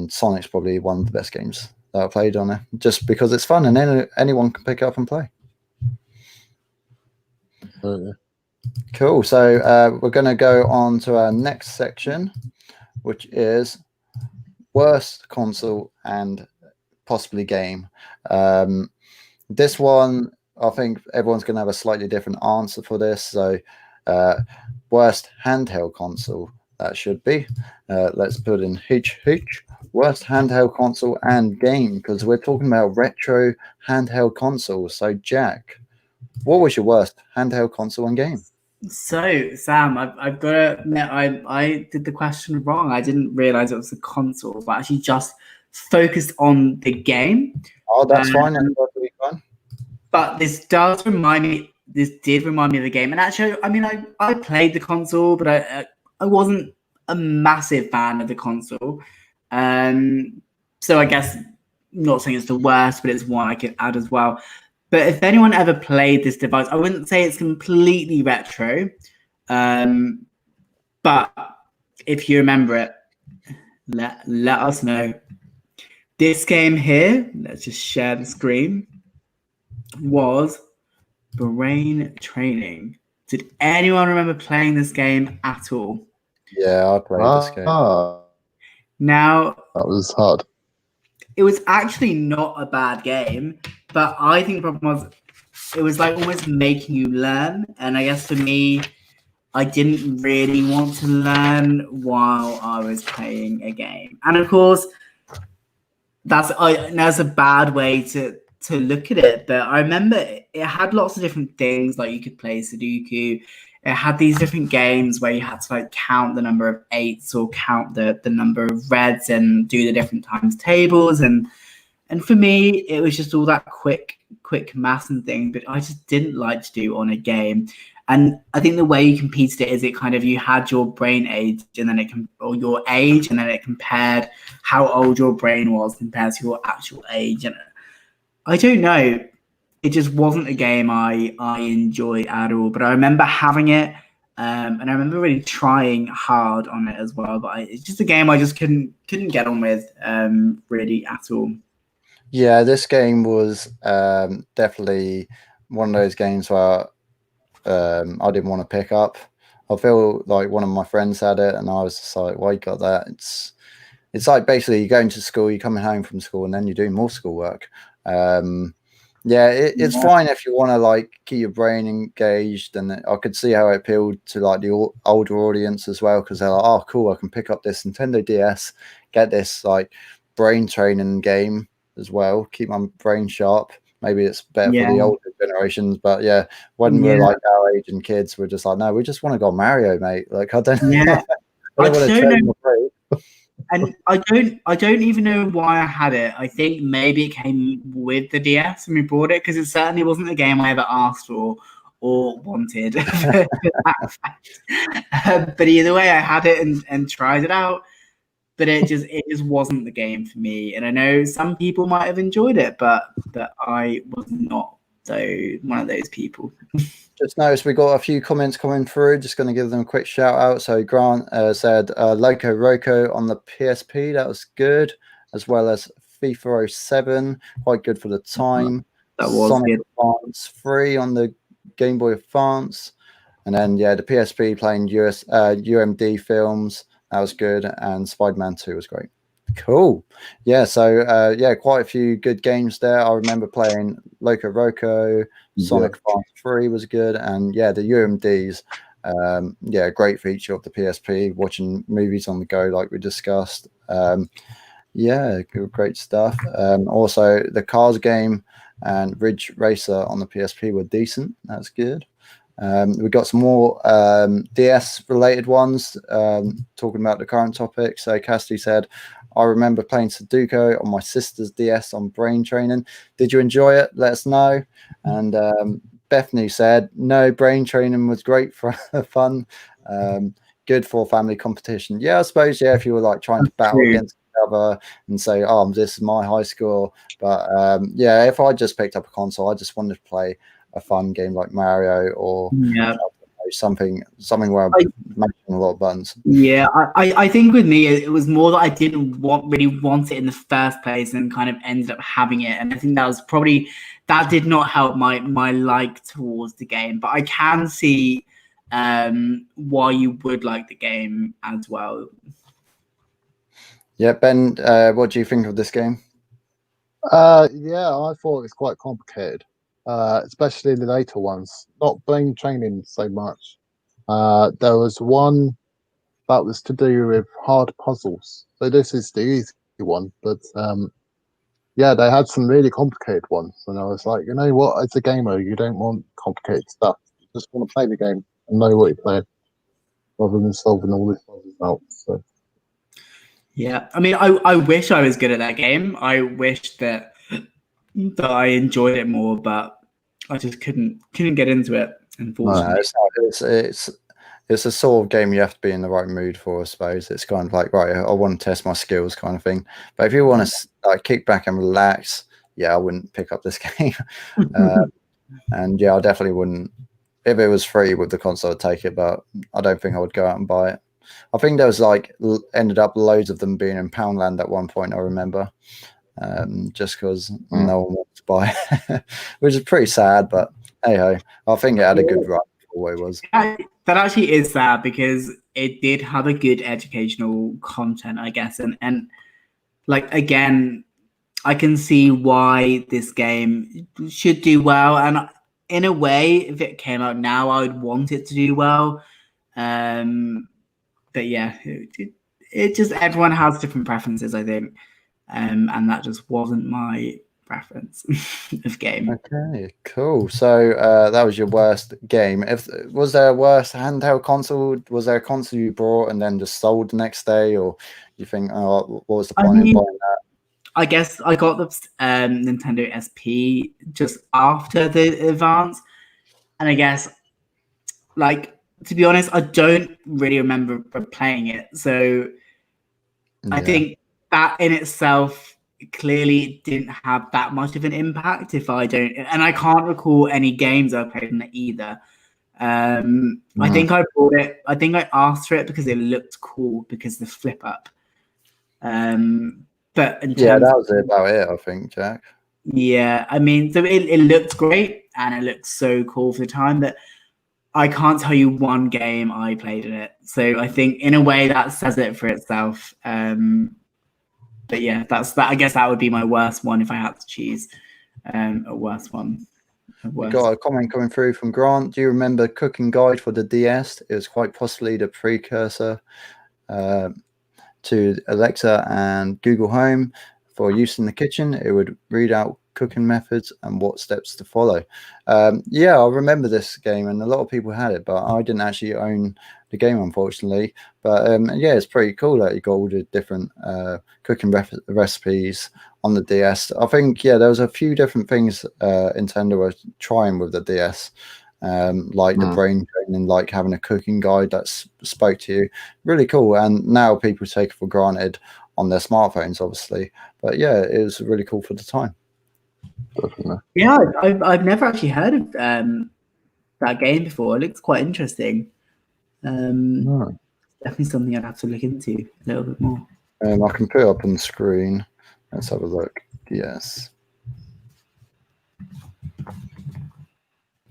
Speaker 1: Sonic's probably one of the best games that I played on it, just because it's fun and anyone can pick it up and play. Cool. So we're going to go on to our next section, which is worst console and possibly game. This one, I think everyone's going to have a slightly different answer for this. So worst handheld console, that should be. Let's put in hooch. Worst handheld console and game, because we're talking about retro handheld consoles. So Jack, what was your worst handheld console and game?
Speaker 2: So Sam, I've got to admit, I did the question wrong. I didn't realize it was a console, but actually just focused on the game.
Speaker 1: Oh, that's fine. That's perfectly fine.
Speaker 2: But this did remind me of the game. And actually, I mean, I played the console, but I wasn't a massive fan of the console. So I guess, not saying it's the worst, but it's one I could add as well. But if anyone ever played this device, I wouldn't say it's completely retro. But if you remember it, let us know. This game here, let's just share the screen, was Brain Training. Did anyone remember playing this game at all?
Speaker 1: Yeah, I played this game.
Speaker 2: Now,
Speaker 3: that was hard.
Speaker 2: It was actually not a bad game, but I think the problem was it was like almost making you learn. And I guess for me, I didn't really want to learn while I was playing a game. And of course, that's a bad way to look at it. But I remember it had lots of different things, like you could play Sudoku. It had these different games where you had to like count the number of 8s or count the number of reds and do the different times tables. And for me, it was just all that quick math and things, but I just didn't like to do on a game. And I think the way you competed it is it kind of, you had your brain age and then or your age, and then it compared how old your brain was compared to your actual age. And I don't know, it just wasn't a game I enjoyed at all. But I remember having it, and I remember really trying hard on it as well. But it's just a game I just couldn't get on with really at all.
Speaker 1: Yeah, this game was definitely one of those games where I didn't want to pick up. I feel like one of my friends had it, and I was just like, "Why you got that?" It's like basically you're going to school, you're coming home from school, and then you're doing more schoolwork. Yeah, it's fine if you want to like keep your brain engaged, and I could see how it appealed to like the older audience as well, because they're like, "Oh, cool, I can pick up this Nintendo DS, get this like brain training game as well, keep my brain sharp." Maybe it's better for the older generations, but yeah, when we're like our age and kids, we're just like, no, we just want to go Mario, mate. Like I don't know. I don't want to train my brain.
Speaker 2: And I don't even know why I had it. I think maybe it came with the DS and we bought it, because it certainly wasn't a game I ever asked for or wanted. But either way, I had it and tried it out. But it just wasn't the game for me. And I know some people might have enjoyed it, but I was not one of those people.
Speaker 1: Just noticed we got a few comments coming through. Just going to give them a quick shout out. So Grant said Loco Roco on the PSP. That was good, as well as FIFA 07, quite good for the time.
Speaker 2: That was
Speaker 1: Sonic
Speaker 2: good.
Speaker 1: Advance 3 on the Game Boy Advance. And then yeah, the PSP playing UMD films, that was good, and Spider-Man 2 was great. Cool. Yeah, so yeah, quite a few good games there. I remember playing Loco Roco, Sonic Fast 3 was good, and yeah, the UMDs, yeah, great feature of the PSP, watching movies on the go like we discussed. Yeah, great stuff. Also, the Cars game and Ridge Racer on the PSP were decent. That's good. We got some more DS related ones, talking about the current topic. So Cassidy said, I remember playing Sudoku on my sister's DS on brain training. Did you enjoy it? Let us know. And Bethany said, no, brain training was great for fun. Good for family competition. Yeah, I suppose, yeah, if you were like trying to battle against each other and say, oh, this is my high score. But yeah, if I just picked up a console, I just wanted to play a fun game like Mario or something where I'm mashing a lot of buttons.
Speaker 2: Yeah, I think with me it was more that I didn't really want it in the first place and kind of ended up having it, and I think that was probably that did not help my like towards the game. But I can see why you would like the game as well.
Speaker 1: Yeah, Ben, what do you think of this game?
Speaker 3: Yeah, I thought it was quite complicated, especially the later ones. Not brain training so much. There was one that was to do with hard puzzles. So this is the easy one, but yeah, they had some really complicated ones, and I was like, you know what? As a gamer, you don't want complicated stuff. You just want to play the game and know what you're playing, rather than solving all these puzzles out. So.
Speaker 2: Yeah, I mean, I wish I was good at that game. I wish that I enjoyed it more, but I just couldn't get into it. Unfortunately,
Speaker 1: no, it's a sort of game you have to be in the right mood for, I suppose. It's kind of like, right, I want to test my skills kind of thing. But if you want to like kick back and relax, yeah, I wouldn't pick up this game. And yeah, I definitely wouldn't. If it was free with the console, I'd take it, but I don't think I would go out and buy it. I think there was like ended up loads of them being in Poundland at one point, I remember, just because no one wanted to buy it, which is pretty sad, but hey ho, I think it had a good run for what it was.
Speaker 2: That actually is sad because it did have a good educational content, I guess, and like again, I can see why this game should do well, and in a way, if it came out now, I would want it to do well. But yeah, it just everyone has different preferences, I think, and that just wasn't my preference of game.
Speaker 1: Okay, cool. So that was your worst game. Was there a worse handheld console? Was there a console you bought and then just sold the next day, or you think, oh, what was the point in buying that?
Speaker 2: I guess I got the Nintendo SP just after the Advance, and I guess, like, to be honest, I don't really remember playing it. So I think that in itself clearly didn't have that much of an impact if I don't, and I can't recall any games I played in it either. I think I bought it. I think I asked for it because it looked cool because the flip up. But in
Speaker 1: yeah, that was about it, I think, Jack.
Speaker 2: Yeah, I mean, so it looked great and it looked so cool for the time, but I can't tell you one game I played in it. So I think in a way that says it for itself. But yeah, that's that. I guess that would be my worst one if I had to choose a worse one.
Speaker 1: We got a comment coming through from Grant. Do you remember Cooking Guide for the DS? It was quite possibly the precursor to Alexa and Google Home for use in the kitchen. It would read out cooking methods and what steps to follow. Yeah, I remember this game, and a lot of people had it, but I didn't actually own the game, unfortunately. But yeah, it's pretty cool that you got all the different cooking recipes on the DS. I think, yeah, there was a few different things Nintendo was trying with the DS. Like the brain training, like having a cooking guide that spoke to you. Really cool. And now people take it for granted on their smartphones, obviously. But yeah, it was really cool for the time.
Speaker 2: Yeah, I've never actually heard of that game before. It looks quite interesting. Definitely something I'd have to look into a little bit more.
Speaker 1: I can put it up on the screen. Let's have a look. Yes.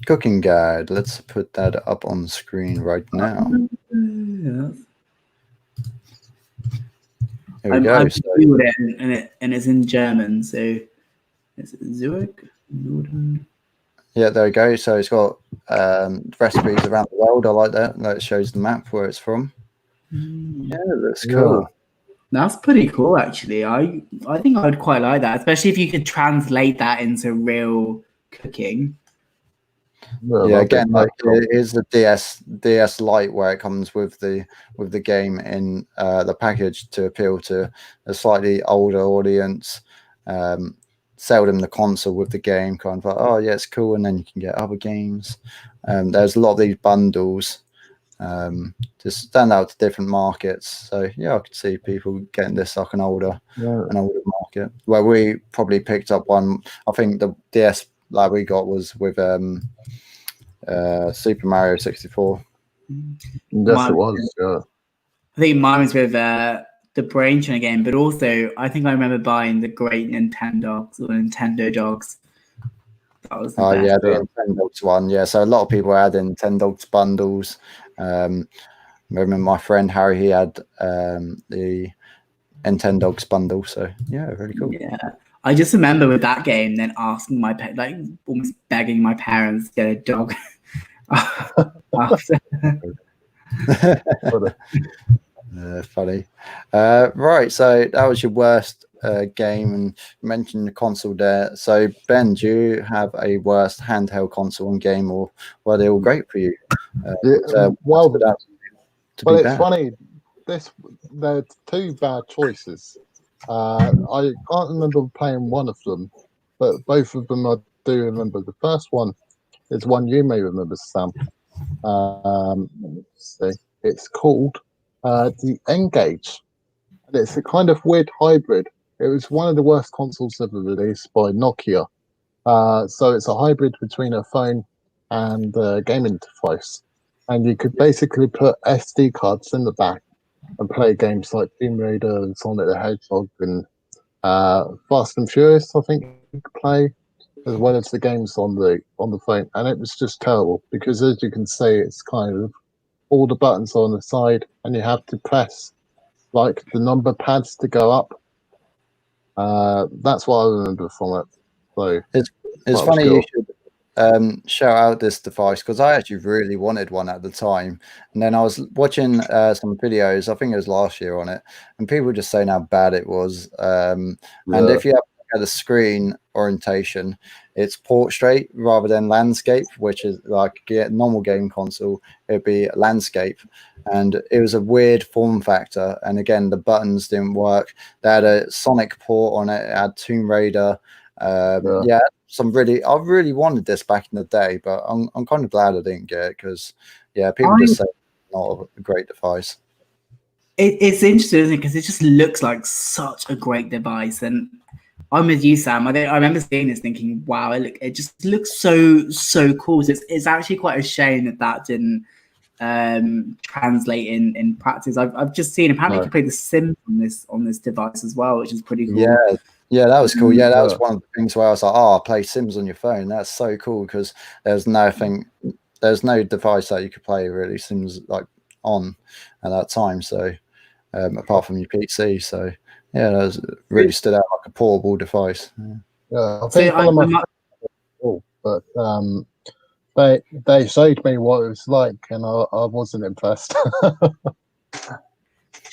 Speaker 1: cooking guide. Let's put that up on screen right now. Here we go.
Speaker 2: I've Googled it and it's in German. So is it Zurich? Norden?
Speaker 1: Yeah, there we go. So it's got recipes around the world. I like that. That shows the map where it's from. Yeah, that's cool.
Speaker 2: That's pretty cool, actually. I think I would quite like that, especially if you could translate that into real cooking.
Speaker 1: Yeah, again, like, it is the DS Lite where it comes with the game in the package to appeal to a slightly older audience. Sell them the console with the game, kind of like, oh yeah, it's cool, and then you can get other games. There's a lot of these bundles to stand out to different markets. So yeah, I could see people getting this like an older market. Where we probably picked up one. I think the DS like we got was with Super Mario 64.
Speaker 3: Yes, it was. Yeah,
Speaker 2: I think mine was with the Brain Training game, but also I think I remember buying the Great Nintendo Dogs. That was the best.
Speaker 1: Yeah, the Nintendogs one. Yeah, so a lot of people had Nintendogs bundles. I remember my friend Harry, he had the Nintendogs bundle. So yeah, really cool.
Speaker 2: Yeah, I just remember with that game, then asking my almost begging my parents to get a dog. After.
Speaker 1: Funny. Right, so that was your worst game, and you mentioned the console there. So Ben, do you have a worst handheld console and game, or were they all great for you?
Speaker 3: It's funny. There's two bad choices. I can't remember playing one of them, but both of them I do remember. The first one is one you may remember, Sam. Let's see. It's called the N-Gage, and it's a kind of weird hybrid. It was one of the worst consoles ever released by Nokia. So it's a hybrid between a phone and a gaming device, and you could basically put SD cards in the back and play games like Tomb Raider and Sonic the Hedgehog and Fast and Furious. I think you could play, as well as the games on the phone, and it was just terrible because, as you can see, it's kind of all the buttons are on the side, and you have to press like the number pads to go up. That's what I remember from it. So
Speaker 1: it's funny you should shout out this device, because I actually really wanted one at the time, and then I was watching some videos, I think it was last year, on it, and people were just saying how bad it was. And if you have the screen orientation, it's portrait rather than landscape, which is like a normal game console, it'd be landscape, and it was a weird form factor. And again, the buttons didn't work. They had a Sonic port on it, it had Tomb Raider. I really wanted this back in the day, but I'm kind of glad I didn't get it, because people just say it's not a great device.
Speaker 2: It's interesting, isn't it? Because it just looks like such a great device, and I'm with you, Sam. I remember seeing this thinking, wow, it just looks so cool. So it's actually quite a shame that didn't translate in practice. I've just seen apparently you can play The Sims on this device as well, which is pretty cool.
Speaker 1: Yeah, that was cool. Yeah, that was one of the things where I was like, oh, I'll play Sims on your phone. That's so cool, because there's no device that you could play really Sims like on at that time. So apart from your PC. So yeah, that was really stood out like a portable device.
Speaker 3: I think but they showed me what it was like, and I wasn't impressed.
Speaker 2: You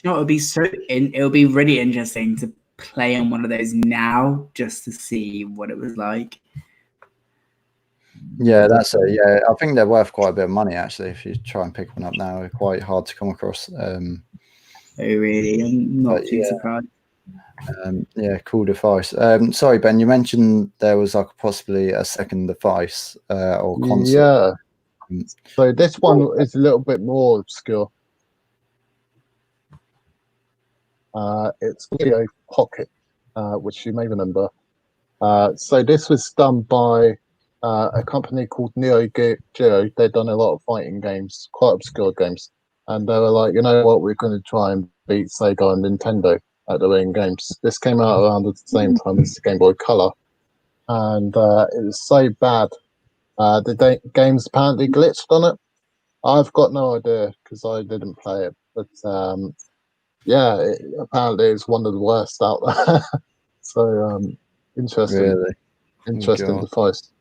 Speaker 2: know, it'll be really interesting to play on one of those now, just to see what it was like.
Speaker 1: Yeah, that's it. Yeah, I think they're worth quite a bit of money actually. If you try and pick one up now, they're quite hard to come across.
Speaker 2: Oh, really? I'm not too surprised.
Speaker 1: Cool device. Sorry, Ben, you mentioned there was like possibly a second device or console.
Speaker 3: Yeah. So this one is a little bit more obscure. It's Video Pocket, which you may remember. So this was done by a company called Neo Geo. They've done a lot of fighting games, quite obscure games, and they were like, you know what, we're going to try and beat Sega and Nintendo at doing games. This came out around the same time as the Game Boy Color, and it was so bad The game's apparently glitched on it. I've got no idea because I didn't play it, but yeah, apparently it's one of the worst out there. So interesting,
Speaker 1: Really?
Speaker 3: interesting
Speaker 1: God.
Speaker 3: device.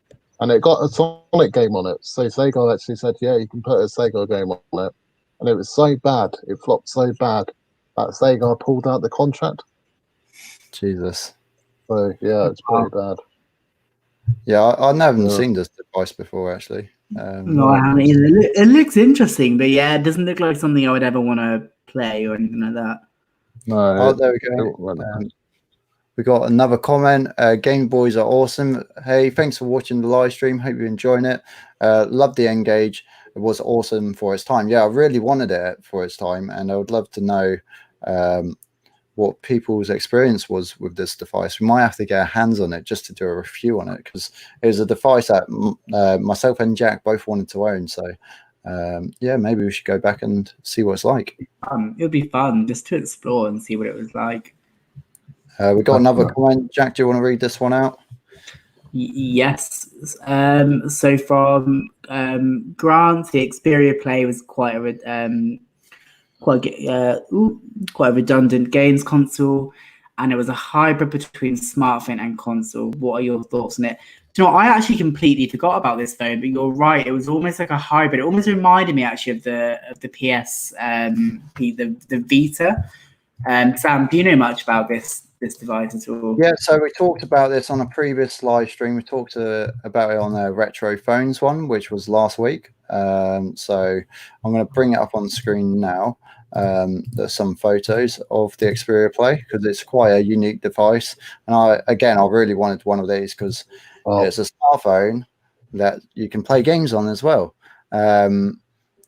Speaker 3: And it got a Sonic game on it. So Sega actually said, yeah, you can put a Sega game on it. And it was so bad, it flopped so bad that Sega pulled out the contract.
Speaker 1: Jesus.
Speaker 3: So yeah, it's pretty bad.
Speaker 1: Yeah, I never
Speaker 3: Yeah.
Speaker 1: seen this device before, actually.
Speaker 2: No, I haven't either. It looks interesting, but yeah, it doesn't look like something I would ever want to play or anything like that.
Speaker 3: No,
Speaker 1: Oh, there we go. We got another comment. Game Boys are awesome. Hey, thanks for watching the live stream. Hope you're enjoying it. Love the Engage. It was awesome for its time. Yeah, I really wanted it for its time, and I would love to know what people's experience was with this device. We might have to get our hands on it just to do a review on it, because it was a device that myself and Jack both wanted to own. So yeah, maybe we should go back and see what it's like.
Speaker 2: It would be fun just to explore and see what it was like.
Speaker 1: We got another comment. Jack, do you want to read this one out?
Speaker 2: Yes. So from Grant, the Xperia Play was quite a redundant games console, and it was a hybrid between smartphone and console. What are your thoughts on it? Do you know, I actually completely forgot about this phone, but you're right. It was almost like a hybrid. It almost reminded me actually of the PS, the Vita. Sam, do you know much about this device at all?
Speaker 1: Yeah, so we talked about this on a previous live stream. We talked about it on the Retro Phones one, which was last week. So I'm going to bring it up on screen now. There's some photos of the Xperia Play because it's quite a unique device. And I really wanted one of these because it's a smartphone that you can play games on as well,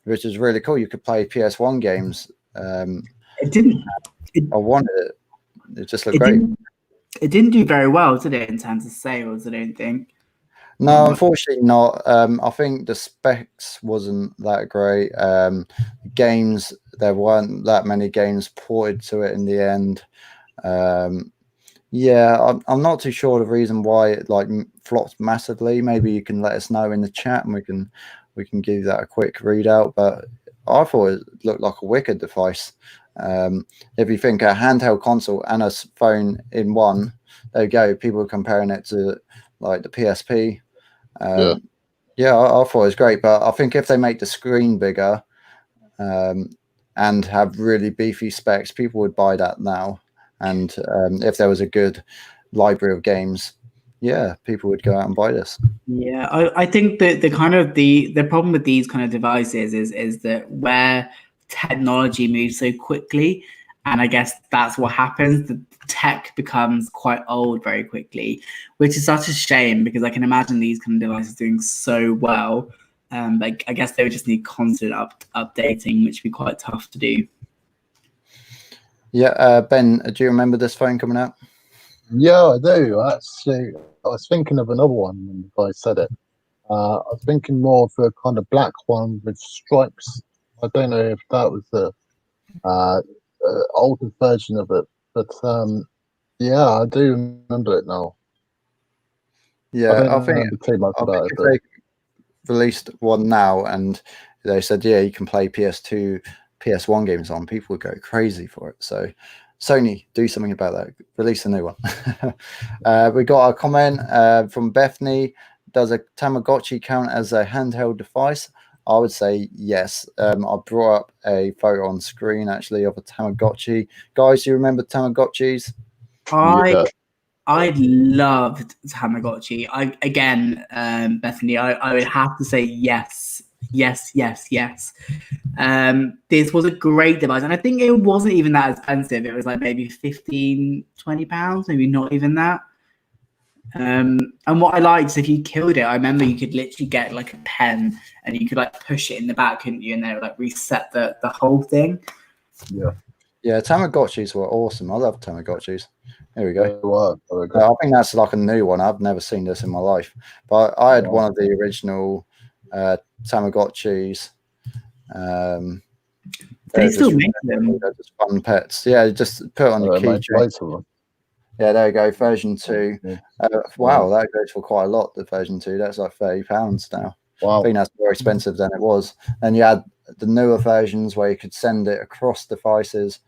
Speaker 1: which is really cool. You could play PS1 games. I wanted it. It just looked great.
Speaker 2: It didn't do very well, did it, in terms of sales, I don't think?
Speaker 1: No, unfortunately not. I think the specs wasn't that great. Games, there weren't that many games ported to it in the end. Yeah, I'm not too sure the reason why it flopped massively. Maybe you can let us know in the chat and we can give that a quick readout. But I thought it looked like a wicked device. If you think a handheld console and a phone in one, there you go. People are comparing it to like the PSP. Yeah, I thought it was great, but I think if they make the screen bigger and have really beefy specs, people would buy that now. And if there was a good library of games, yeah, people would go out and buy this.
Speaker 2: Yeah, I think that the problem with these kind of devices is that where technology moves so quickly, and I guess that's what happens. The tech becomes quite old very quickly, which is such a shame because I can imagine these kind of devices doing so well. Like I guess they would just need constant updating, which would be quite tough to do.
Speaker 1: Yeah, Ben, do you remember this phone coming out?
Speaker 3: Yeah, I do. Actually, I was thinking of another one when I said it. I was thinking more of a kind of black one with stripes. I don't know if that was the older version of it, but yeah, I do remember it now.
Speaker 1: Yeah,
Speaker 3: I think too much about it.
Speaker 1: They released one now, and they said, yeah, you can play PS2, PS1 games on. People would go crazy for it. So, Sony, do something about that. Release a new one. We got a comment from Bethany. Does a Tamagotchi count as a handheld device? I would say yes. I brought up a photo on screen actually of a Tamagotchi. Guys, do you remember Tamagotchis?
Speaker 2: I loved Tamagotchi. Bethany, I would have to say yes. This was a great device, and I think it wasn't even that expensive. It was like maybe 15, 20 pounds, maybe not even that. And what I liked is if you killed it, I remember you could literally get like a pen and you could like push it in the back, couldn't you? And then it would like reset the whole thing.
Speaker 1: Yeah, Tamagotchis were awesome. I love Tamagotchis. There we go.
Speaker 3: Wow.
Speaker 1: I think that's like a new one. I've never seen this in my life, but I had one of the original Tamagotchis.
Speaker 2: They still make them.
Speaker 1: They're just fun pets. Yeah, just put it on your keychain. Yeah, there you go. Version 2.
Speaker 3: Yeah.
Speaker 1: Wow, that goes for quite a lot. The version 2. That's like £30 now. I
Speaker 3: Wow.
Speaker 1: think that's more expensive than it was. And you had the newer versions where you could send it across devices.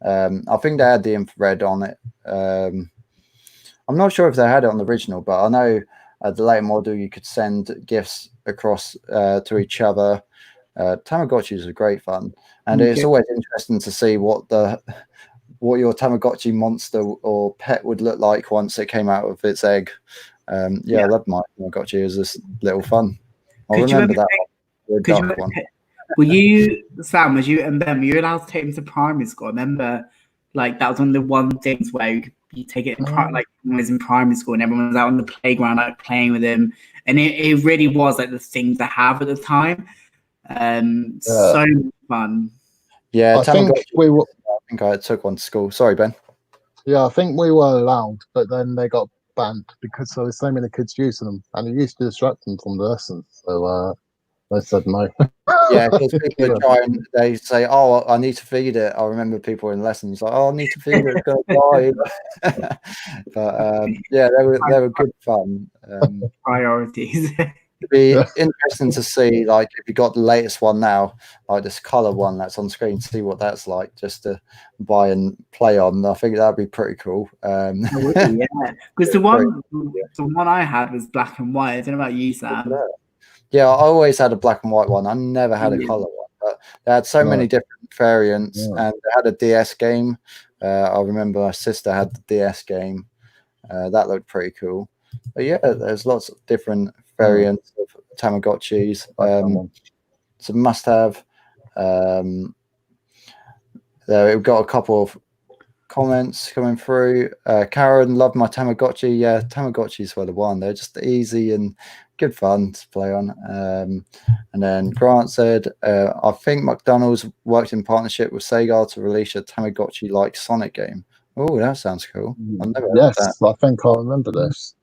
Speaker 1: I think they had the infrared on it. I'm not sure if they had it on the original, but I know the later model you could send gifts across to each other. Tamagotchis are great fun, and it's always interesting to see what your Tamagotchi monster or pet would look like once it came out of its egg. Yeah, I love my Tamagotchi. It was this little fun. I remember that one. The duck one.
Speaker 2: Were you, Sam, was you and Ben, were you allowed to take them to primary school? I remember, like, that was one of the one things where you take it in, like, when I was in primary school and everyone was out on the playground, like, playing with him. And it really was, like, the thing to have at the time. So fun.
Speaker 1: Yeah,
Speaker 3: I think
Speaker 1: I took one to school. Sorry, Ben.
Speaker 3: Yeah, I think we were allowed, but then they got banned because there were so many kids using them, and it used to distract them from the lessons. So they said no.
Speaker 1: Yeah, because people they say, "Oh, I need to feed it." I remember people in lessons like, "Oh, I need to feed it; it's going to die." But yeah, they were good fun.
Speaker 2: Priorities.
Speaker 1: It'd be interesting to see, like, if you got the latest one now, like this color one that's on screen, see what that's like, just to buy and play on. I think that'd be pretty cool.
Speaker 2: Yeah, because the one I had was black and white. I don't know about you, Sam.
Speaker 1: Yeah, I always had a black and white one. I never had a color one, but they had so many different variants, and they had a DS game. I remember my sister had the DS game. That looked pretty cool. But yeah, there's lots of different variants of Tamagotchis. It's a must-have. We've got a couple of comments coming through. Karen, love my Tamagotchi. Yeah, Tamagotchis were the one. They're just easy and good fun to play on. And then Grant said, I think McDonald's worked in partnership with Sega to release a Tamagotchi-like Sonic game. Oh, that sounds cool. I've never heard of that.
Speaker 3: I think I remember this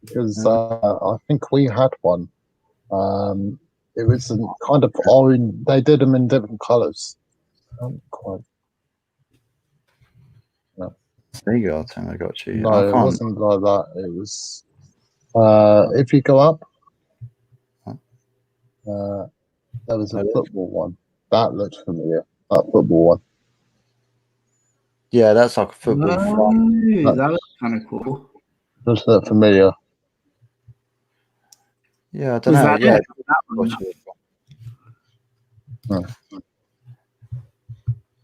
Speaker 3: because I think we had one. It was kind of orange. They did them in different colors. Quite. No.
Speaker 1: Sega Tamagotchi.
Speaker 3: No, it wasn't like that. It was if you go up, there was a football one. That looked familiar. That football one.
Speaker 1: Yeah, that's like a football.
Speaker 2: That looks kind of cool.
Speaker 3: Does that familiar?
Speaker 1: Yeah, I don't know. Yeah.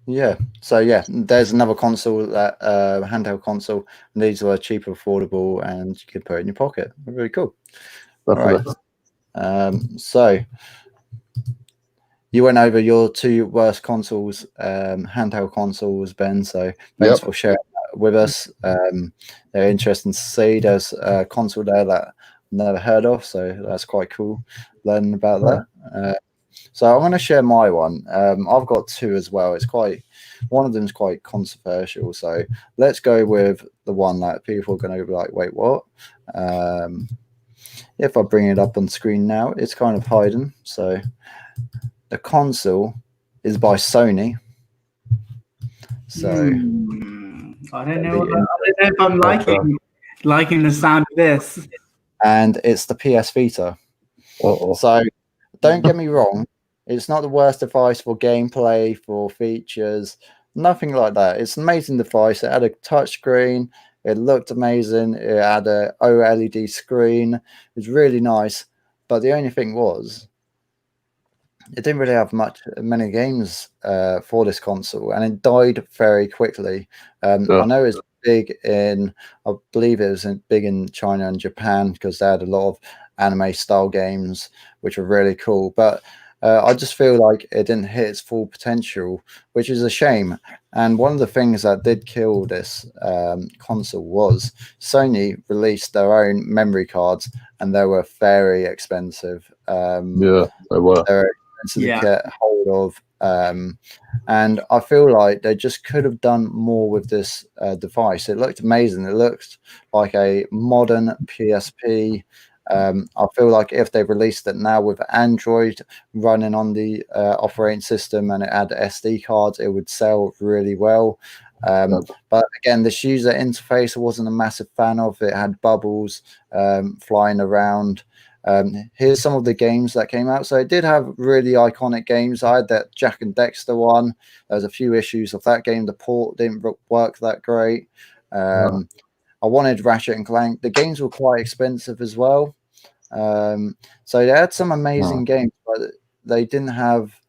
Speaker 1: Yeah. So yeah, there's another console, that handheld console. And these were cheap, affordable, and you could put it in your pocket. Really cool. All right. So you went over your two worst consoles, handheld consoles, Ben. So thanks for sharing that with us. They're interesting to see. There's a console there that I've never heard of, so that's quite cool learning about that. So I'm going to share my one. I've got two as well. One of them is quite controversial. So let's go with the one that people are going to be like, wait, what? If I bring it up on screen now, it's kind of hiding. So the console is by Sony. So
Speaker 2: I don't know if I'm liking the sound of this.
Speaker 1: And it's the PS Vita. So don't get me wrong, it's not the worst device for gameplay, for features, nothing like that. It's an amazing device. It had a touch screen. It looked amazing. It had a OLED screen. It was really nice. But the only thing was, it didn't really have many games for this console, and it died very quickly. I know it's big I believe it was big in China and Japan because they had a lot of anime style games which were really cool. But I just feel like it didn't hit its full potential, which is a shame. And one of the things that did kill this console was Sony released their own memory cards, and they were very expensive.
Speaker 3: They were.
Speaker 1: They were expensive to get hold of. And I feel like they just could have done more with this device. It looked amazing. It looked like a modern PSP. I feel like if they released it now with Android running on the operating system and it had SD cards, it would sell really well. But again, this user interface I wasn't a massive fan of. It had bubbles flying around. Here's some of the games that came out. So it did have really iconic games. I had that Jack and Dexter one. There's a few issues of that game. The port didn't work that great. I wanted Ratchet and Clank. The games were quite expensive as well. So they had some amazing games, but they didn't have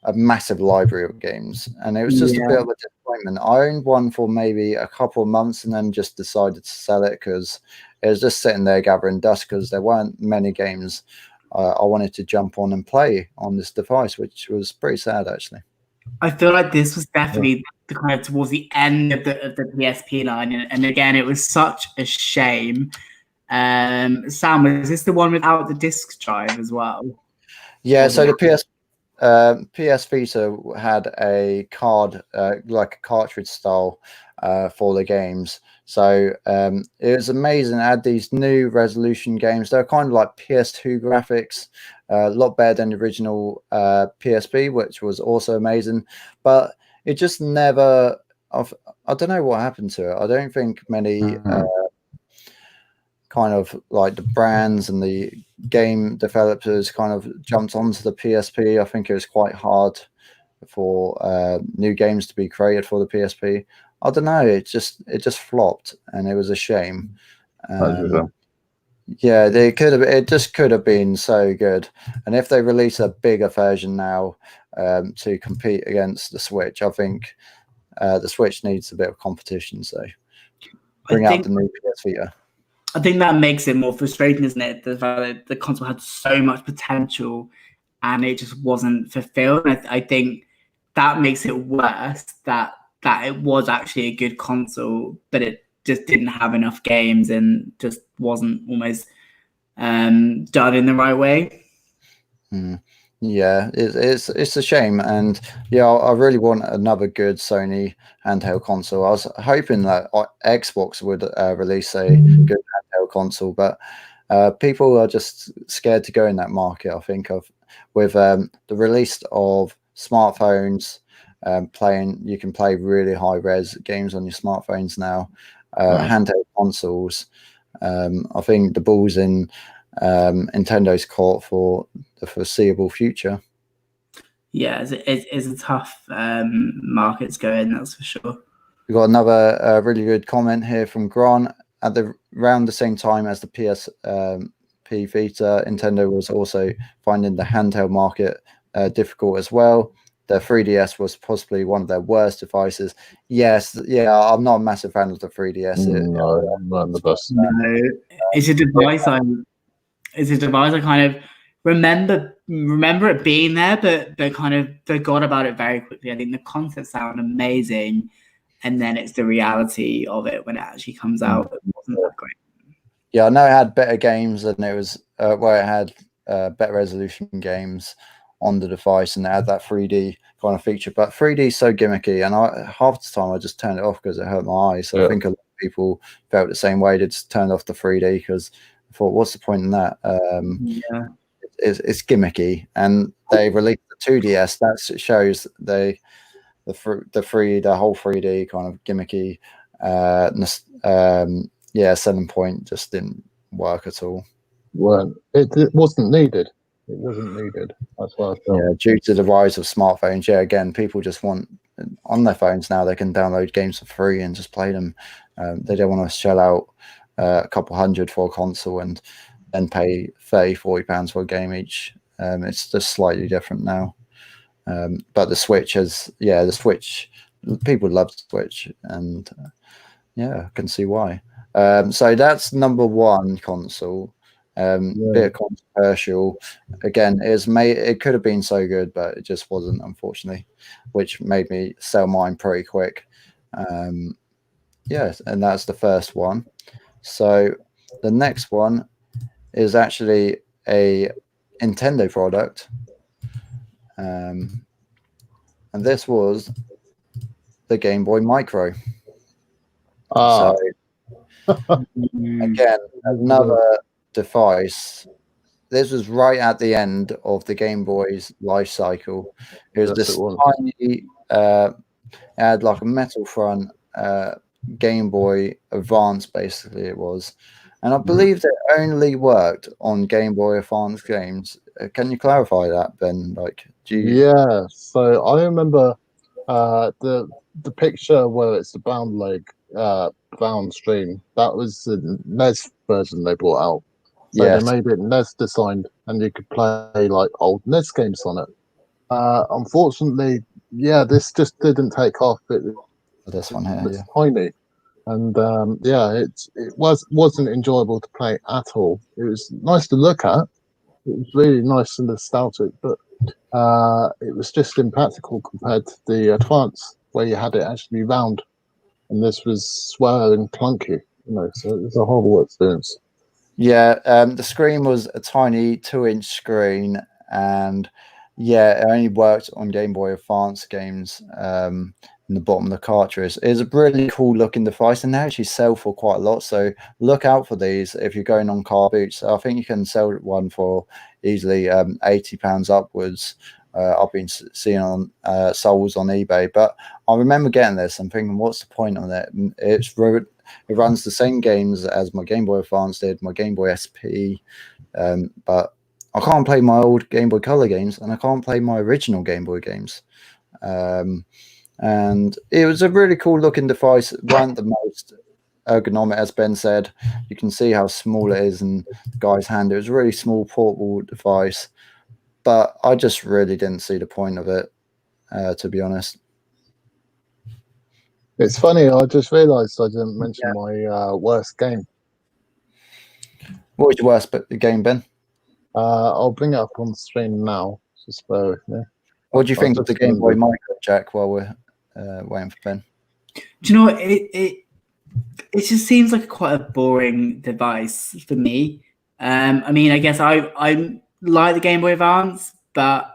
Speaker 1: a massive library of games, and it was just a bit of a disappointment. I owned one for maybe a couple of months and then just decided to sell it because it was just sitting there gathering dust because there weren't many games I wanted to jump on and play on this device, which was pretty sad actually.
Speaker 2: I feel like this was definitely the kind of towards the end of the PSP line, and again, it was such a shame. Sam, was this the one without the disc drive as well?
Speaker 1: Yeah, so the PS Vita had a card, like a cartridge style, for the games. So it was amazing. It had these new resolution games. They're kind of like PS2 graphics, a lot better than the original PSP, which was also amazing. But it just never. I don't know what happened to it. I don't think many kind of like the brands and the game developers kind of jumped onto the PSP. I think it was quite hard for new games to be created for the PSP. I don't know. It just flopped, and it was a shame. Yeah, they could have. It just could have been so good. And if they release a bigger version now to compete against the Switch, I think the Switch needs a bit of competition. So bring out the new PS Vita.
Speaker 2: I think that makes it more frustrating, isn't it? The fact that the console had so much potential and it just wasn't fulfilled. I think that makes it worse that it was actually a good console, but it just didn't have enough games and just wasn't almost done in the right way.
Speaker 1: Yeah, it's a shame, and yeah, I really want another good Sony handheld console. I was hoping that Xbox would release a good handheld console, but people are just scared to go in that market. I think with the release of smartphones, you can play really high res games on your smartphones now. Handheld consoles. I think the ball's in Nintendo's court for the foreseeable future.
Speaker 2: Yeah, it's a tough market to go in, that's for sure.
Speaker 1: We've got another really good comment here from Grant. Around the same time as the PSP Vita, Nintendo was also finding the handheld market difficult as well. The 3DS was possibly one of their worst devices. Yes, yeah, I'm not a massive fan of the 3DS.
Speaker 3: No, not the best.
Speaker 2: No, it's a device I kind of remember it being there, but kind of forgot about it very quickly. I think the concepts sound amazing, and then it's the reality of it when it actually comes out. It wasn't that great.
Speaker 1: Yeah, I know it had better games, and it was where it had better resolution games on the device, and it had that 3D kind of feature. But 3D is so gimmicky, and half the time I just turned it off because it hurt my eyes. So I think a lot of people felt the same way. They just turned off the 3D because I thought, what's the point in that? It's gimmicky, and they released the 2DS. That shows the whole 3D kind of gimmicky. Selling point just didn't work at all.
Speaker 3: Well, it wasn't needed. It wasn't needed. That's what I felt.
Speaker 1: Yeah, due to the rise of smartphones. Yeah, again, people just want on their phones now. They can download games for free and just play them. They don't want to shell out a couple $100 for a console and then pay £30-40 for a game each. It's just slightly different now. But the Switch people love the Switch, and I can see why. So that's number one console. Bit controversial. Again, it could have been so good, but it just wasn't, unfortunately, which made me sell mine pretty quick. And that's the first one. So the next one is actually a Nintendo product, and this was the Gameboy Micro. So again, another device. This was right at the end of the Game Boy's life cycle. It was this tiny It had like a metal front, Game Boy Advance, basically it was. And I believe it only worked on Game Boy Advance games. Can you clarify that, Ben? Like, do you...
Speaker 3: Yeah, so I remember the picture where it's the bound leg, bound stream. That was the NES version they brought out. So
Speaker 1: Yes.
Speaker 3: they made it NES designed, and you could play like old NES games on it. Unfortunately, yeah, this just didn't take off. It
Speaker 1: This one here,
Speaker 3: was
Speaker 1: yeah.
Speaker 3: tiny, and yeah, it wasn't enjoyable to play at all. It was nice to look at. It was really nice and nostalgic, but it was just impractical compared to the Advance, where you had it actually round, and this was square and clunky. So it was a horrible experience.
Speaker 1: Yeah, the screen was a tiny 2-inch screen, and yeah, it only worked on Game Boy Advance games. In the bottom of the cartridge, it's a really cool looking device, and they actually sell for quite a lot. So look out for these if you're going on car boots. I think you can sell one for easily £80 upwards. I've been seeing on souls on eBay, but I remember getting this and thinking, what's the point on it? It runs the same games as my Game Boy Advance did, my Game Boy SP, but I can't play my old Game Boy Color games, and I can't play my original Game Boy games. And it was a really cool looking device. It weren't the most ergonomic, as Ben said. You can see how small it is in the guy's hand. It was a really small portable device, but I just really didn't see the point of it, to be honest.
Speaker 3: It's funny, I just realised I didn't mention my worst game.
Speaker 1: What was your worst game, Ben?
Speaker 3: I'll bring it up on the screen now. Just bear with me.
Speaker 1: What do you think of the Game Boy Micro, Jack, while we're waiting for Ben?
Speaker 2: Do you know what? It just seems like quite a boring device for me. I mean, I guess I like the Game Boy Advance, but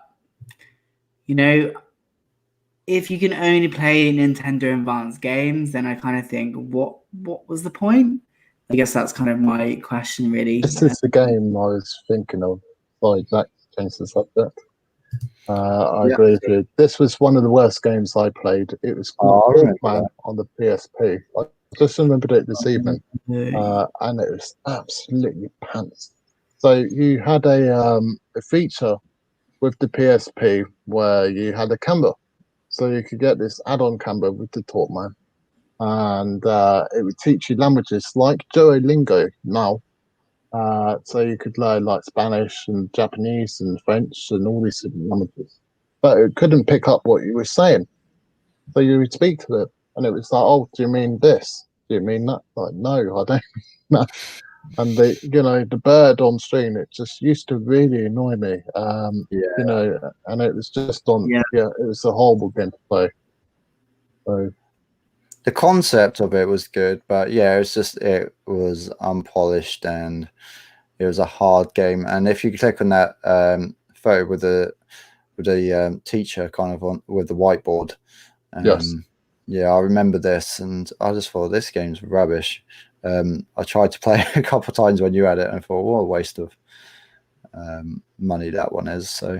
Speaker 2: if you can only play Nintendo Advance games, then I kind of think, what was the point? I guess that's kind of my question, really.
Speaker 3: This is the game I was thinking of. Sorry, Jack, change the subject. I agree with you. This was one of the worst games I played. It was called Walkman on the PSP. I just remembered it this evening, and it was absolutely pants. So you had a feature with the PSP where you had a camera, so you could get this add-on camera with the Talkman, and it would teach you languages like Duolingo now. So you could learn like Spanish and Japanese and French and all these different languages, but it couldn't pick up what you were saying. So you would speak to it, and it was like, "Oh, do you mean this? Do you mean that?" Like, no, I don't mean that. And the bird on screen, it just used to really annoy me. And it was just on. Yeah, it was a horrible game to play. So.
Speaker 1: The concept of it was good, but yeah, it was unpolished and it was a hard game. And if you click on that photo with the teacher kind of on with the whiteboard,
Speaker 3: yes,
Speaker 1: yeah, I remember this, and I just thought this game's rubbish. I tried to play it a couple of times when you had it, and I thought, what a waste of money that one is. So,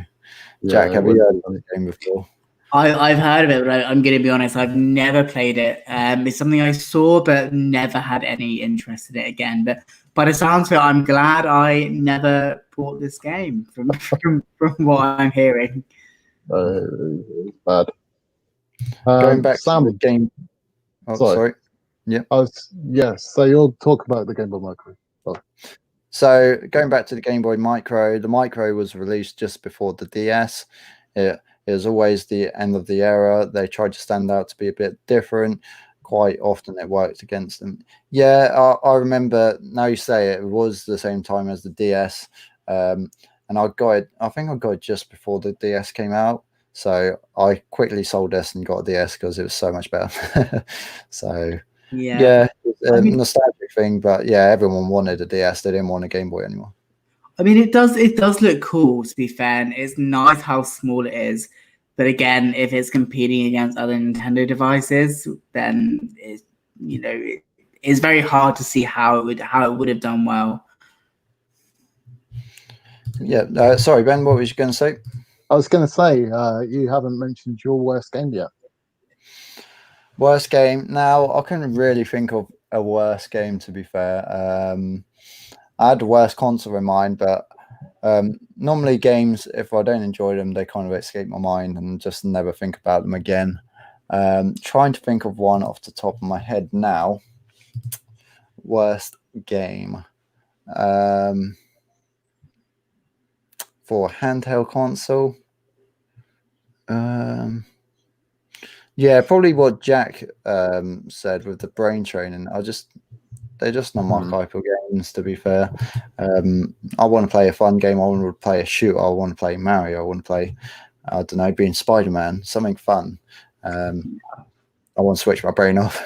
Speaker 1: Jack, have you heard of the game before?
Speaker 2: I've heard of it, but I'm going to be honest, I've never played it. It's something I saw, but never had any interest in it again. But by the sounds of it, I'm glad I never bought this game from what I'm hearing.
Speaker 3: Bad.
Speaker 1: Going back
Speaker 3: Sam,
Speaker 1: to the game. Oh, sorry. Yeah.
Speaker 3: So you'll talk about the Game Boy Micro. Sorry.
Speaker 1: So going back to the Game Boy Micro, the Micro was released just before the DS. It was always the end of the era. They tried to stand out to be a bit different. Quite often it worked against them. Yeah, I remember, now you say it, it was the same time as the DS. And I think I got it just before the DS came out. So I quickly sold this and got a DS because it was so much better. So yeah, it's a nostalgic thing, but yeah, everyone wanted a DS. They didn't want a Game Boy anymore.
Speaker 2: I mean, it does look cool, to be fair, and it's nice how small it is. But again, if it's competing against other Nintendo devices, then it's very hard to see how it would have done well.
Speaker 1: Yeah, sorry, Ben, what was you going to say?
Speaker 3: I was going to say, you haven't mentioned your worst game yet.
Speaker 1: Worst game. Now I couldn't really think of a worst game, to be fair. I had the worst console in mind, but normally games, if I don't enjoy them, they kind of escape my mind and just never think about them again. Trying to think of one off the top of my head now. Worst game. For handheld console. Yeah, probably what Jack said with the brain training. They're just not my type of games, to be fair. I want to play a fun game. I want to play a shooter. I want to play Mario. I want to play, I don't know, being Spider-Man, something fun. I want to switch my brain off.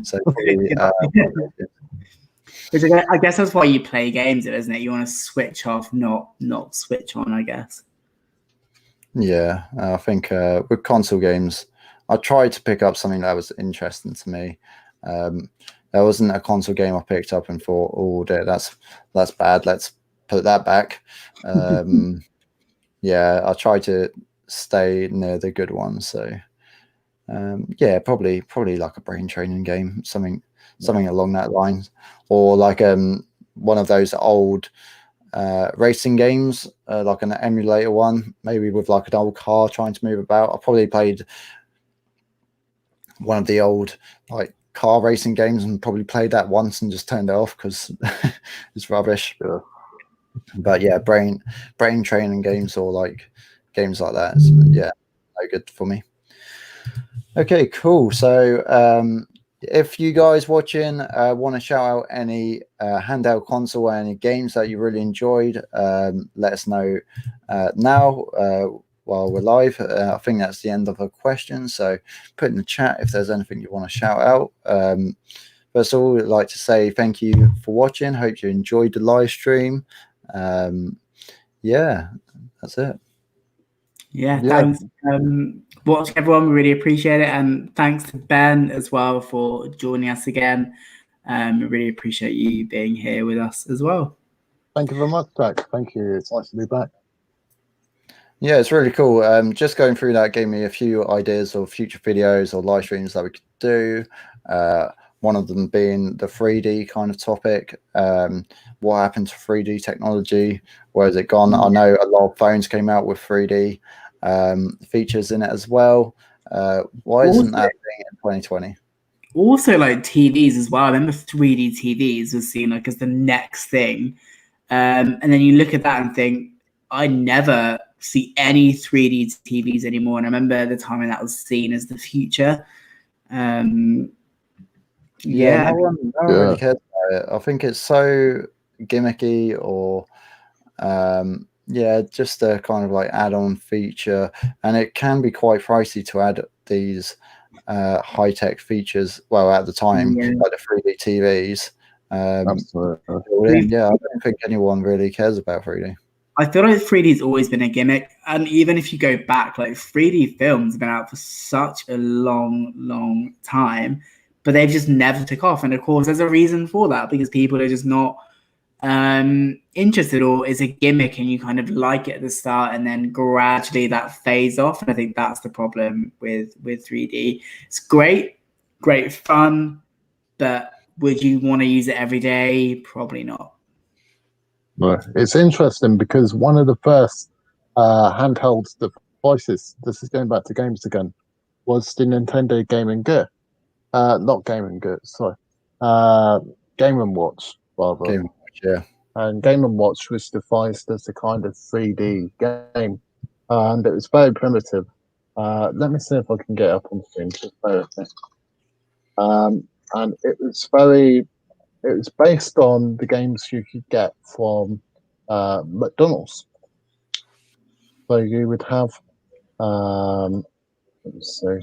Speaker 1: So probably,
Speaker 2: I guess that's why you play games, isn't it? You want to switch off, not switch on, I guess.
Speaker 1: yeah, I think with console games, I tried to pick up something that was interesting to me. There wasn't a console game I picked up and thought, oh, that's bad. Let's put that back. Yeah, I try to stay near the good ones. So yeah, probably like a brain training game, something along that lines, or like one of those old racing games, like an emulator one, maybe with like an old car trying to move about. I probably played one of the old like car racing games and probably played that once and just turned it off because it's rubbish.
Speaker 3: Yeah.
Speaker 1: But yeah, brain training games or like games like that, yeah, no good for me. Okay, cool. So if you guys watching want to shout out any handheld console or any games that you really enjoyed, let us know now while we're live. I think that's the end of the question. So put in the chat if there's anything you want to shout out. First of all, I'd like to say thank you for watching. Hope you enjoyed the live stream. Yeah, that's it.
Speaker 2: Yeah, thanks. Watch everyone, we really appreciate it, and thanks to Ben as well for joining us again. We really appreciate you being here with us as well.
Speaker 3: Thank you very much, Jack. Thank you. It's nice to be back.
Speaker 1: Yeah, it's really cool. Just going through that gave me a few ideas of future videos or live streams that we could do. One of them being the 3D kind of topic. What happened to 3D technology? Where has it gone? I know a lot of phones came out with 3D features in it as well. Why isn't that thing in 2020?
Speaker 2: Also, like TVs as well. I remember 3D TVs was seen like as the next thing. And then you look at that and think, I never see any 3D TVs anymore. And I remember the time when that was seen as the future.
Speaker 1: Yeah, no one really cares about it. I think it's so gimmicky, or yeah, just a kind of like add-on feature, and it can be quite pricey to add these high-tech features. Well, at the time, like the 3D TVs. Yeah, I don't think anyone really cares about 3D.
Speaker 2: I feel like 3D's always been a gimmick, and even if you go back, like 3D films have been out for such a long time, but they've just never took off. And of course, there's a reason for that, because people are just not interested, or it's a gimmick and you kind of like it at the start and then gradually that fades off. And I think that's the problem with 3D. It's great fun, but would you want to use it every day? Probably not.
Speaker 3: No, it's interesting because one of the first handheld devices, this is going back to games again, was the Nintendo Game & Gear. Not Game & Gear, sorry. Game & Watch, rather.
Speaker 1: Game & Watch, yeah.
Speaker 3: And Game & Watch was devised as a kind of 3D game. And it was very primitive. Let me see if I can get up on the screen. Just bear with me. And it was based on the games you could get from McDonald's. So you would have, let me see.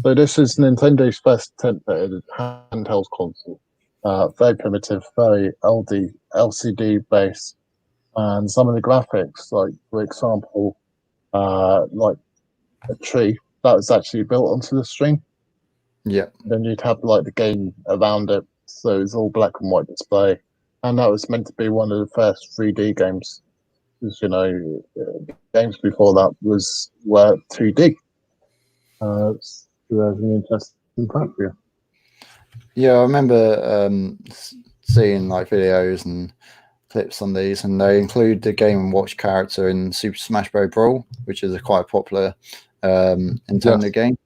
Speaker 3: So this is Nintendo's first attempt at a handheld console. Very primitive, very LCD based, and some of the graphics, like for example, like a tree that was actually built onto the screen.
Speaker 1: Yeah.
Speaker 3: Then you'd have like the game around it, so it's all black and white display, and that was meant to be one of the first 3D games. Because games before that were 2D. There's an interesting fact for you.
Speaker 1: Yeah, I remember seeing like videos and clips on these, and they include the Game & Watch character in Super Smash Bros. Brawl, which is a quite popular Nintendo game,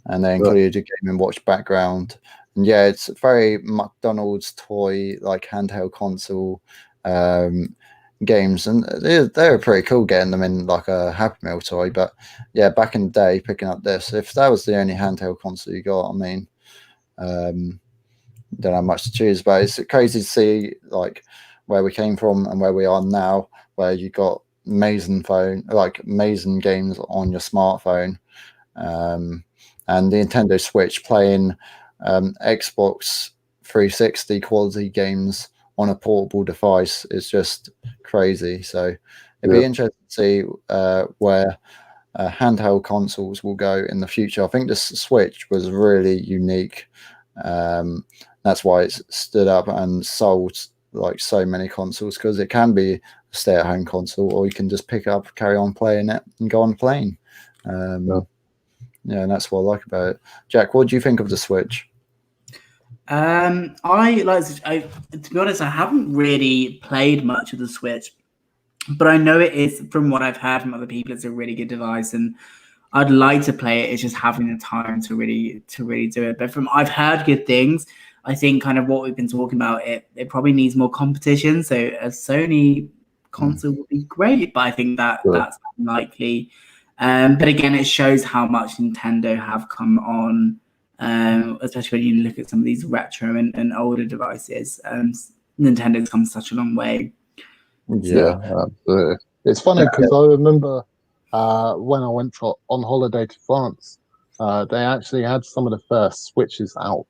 Speaker 1: and they included a Game & Watch background. And yeah, it's very McDonald's toy, like handheld console games, and they're pretty cool getting them in like a Happy Meal toy. But yeah, back in the day, picking up this, if that was the only handheld console you got, I mean, don't have much to choose. But it's crazy to see like where we came from and where we are now, where you got amazing games on your smartphone, and the Nintendo Switch playing Xbox 360 quality games on a portable device is just crazy. So it'd be interesting to see where handheld consoles will go in the future. I think the Switch was really unique. That's why it's stood up and sold like so many consoles, because it can be a stay-at-home console, or you can just pick it up, carry on playing it, and go on playing. Yeah, and that's what I like about it. Jack, what do you think of the Switch?
Speaker 2: To be honest, I haven't really played much of the Switch, but I know it is, from what I've heard from other people, it's a really good device, and I'd like to play it. It's just having the time to really do it. But I've heard good things. I think kind of what we've been talking about, it probably needs more competition. So a Sony console would be great, but I think that's unlikely. But again, it shows how much Nintendo have come on, especially when you look at some of these retro and older devices. Nintendo's come such a long way.
Speaker 3: Yeah, absolutely. It's funny because I remember when I went on holiday to France, they actually had some of the first Switches out,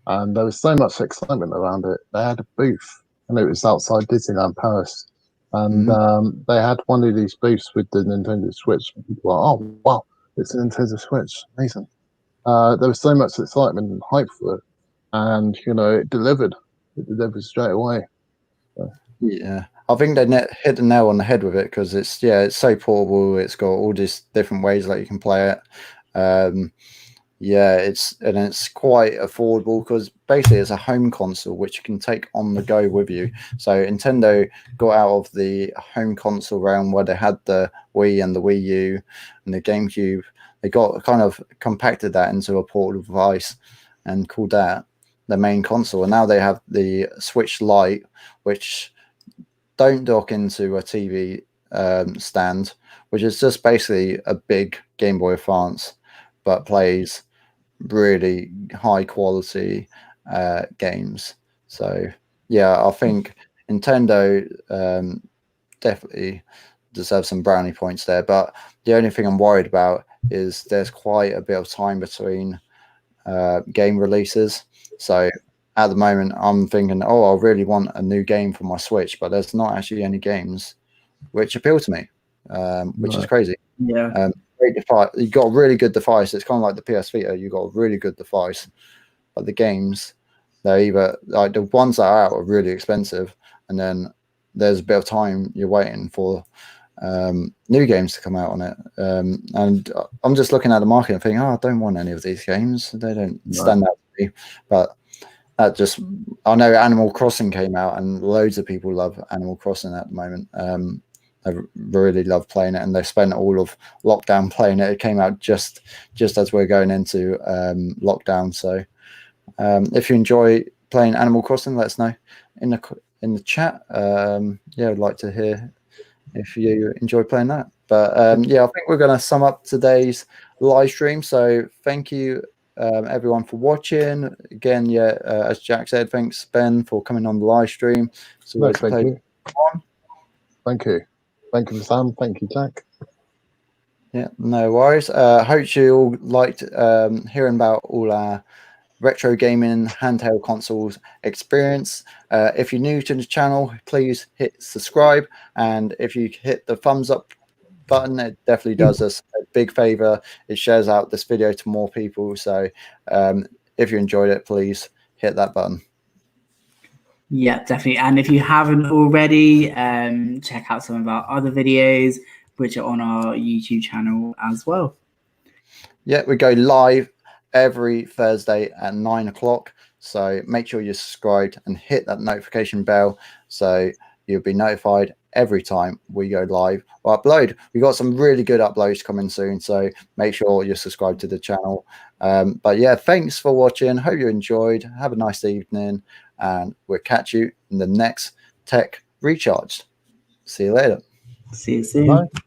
Speaker 3: and there was so much excitement around it. They had a booth, and it was outside Disneyland Paris, and they had one of these booths with the Nintendo Switch. And people were like, "Oh wow, it's a Nintendo Switch, amazing!" There was so much excitement and hype for it, and it delivered. It delivered straight away.
Speaker 1: Yeah, I think they hit the nail on the head with it, because it's so portable. It's got all these different ways that you can play it. It's quite affordable, because basically it's a home console which you can take on the go with you. So Nintendo got out of the home console realm where they had the Wii and the Wii U and the GameCube. They got kind of compacted that into a portable device and called that the main console. And now they have the Switch Lite, which don't dock into a TV stand, which is just basically a big Game Boy Advance, but plays really high quality games. So yeah, I think Nintendo definitely deserves some brownie points there. But the only thing I'm worried about is there's quite a bit of time between game releases. So at the moment, I'm thinking, I really want a new game for my Switch, but there's not actually any games which appeal to me, which is crazy.
Speaker 2: Yeah.
Speaker 1: Great device. You got a really good device. It's kind of like the PS Vita. You got a really good device, but the games, they're either like the ones that are out are really expensive, and then there's a bit of time you're waiting for new games to come out on it. And I'm just looking at the market and thinking, I don't want any of these games. They don't stand out to me. But I know Animal Crossing came out, and loads of people love Animal Crossing at the moment. I really love playing it, and they spent all of lockdown playing it. It came out just as we're going into lockdown. So if you enjoy playing Animal Crossing, let us know in the chat. I'd like to hear if you enjoy playing that. But I think we're going to sum up today's live stream. So thank you everyone for watching. Again, as Jack said, thanks Ben for coming on the live stream. So
Speaker 3: thank you. Thank you, Sam. Thank you, Jack.
Speaker 1: Yeah, no worries. Hope you all liked hearing about all our retro gaming handheld consoles experience. If you're new to the channel, please hit subscribe, and if you hit the thumbs up button, it definitely does us a big favor. It shares out this video to more people. So if you enjoyed it, please hit that button.
Speaker 2: Yeah, definitely. And if you haven't already, check out some of our other videos, which are on our YouTube channel as well.
Speaker 1: Yeah, we go live every Thursday at 9 o'clock. So make sure you're subscribed and hit that notification bell so you'll be notified every time we go live or upload. We got some really good uploads coming soon, so make sure you're subscribed to the channel. But yeah, thanks for watching. Hope you enjoyed. Have a nice evening, and we'll catch you in the next Tech Recharged. See you later.
Speaker 2: See you soon.
Speaker 3: Bye.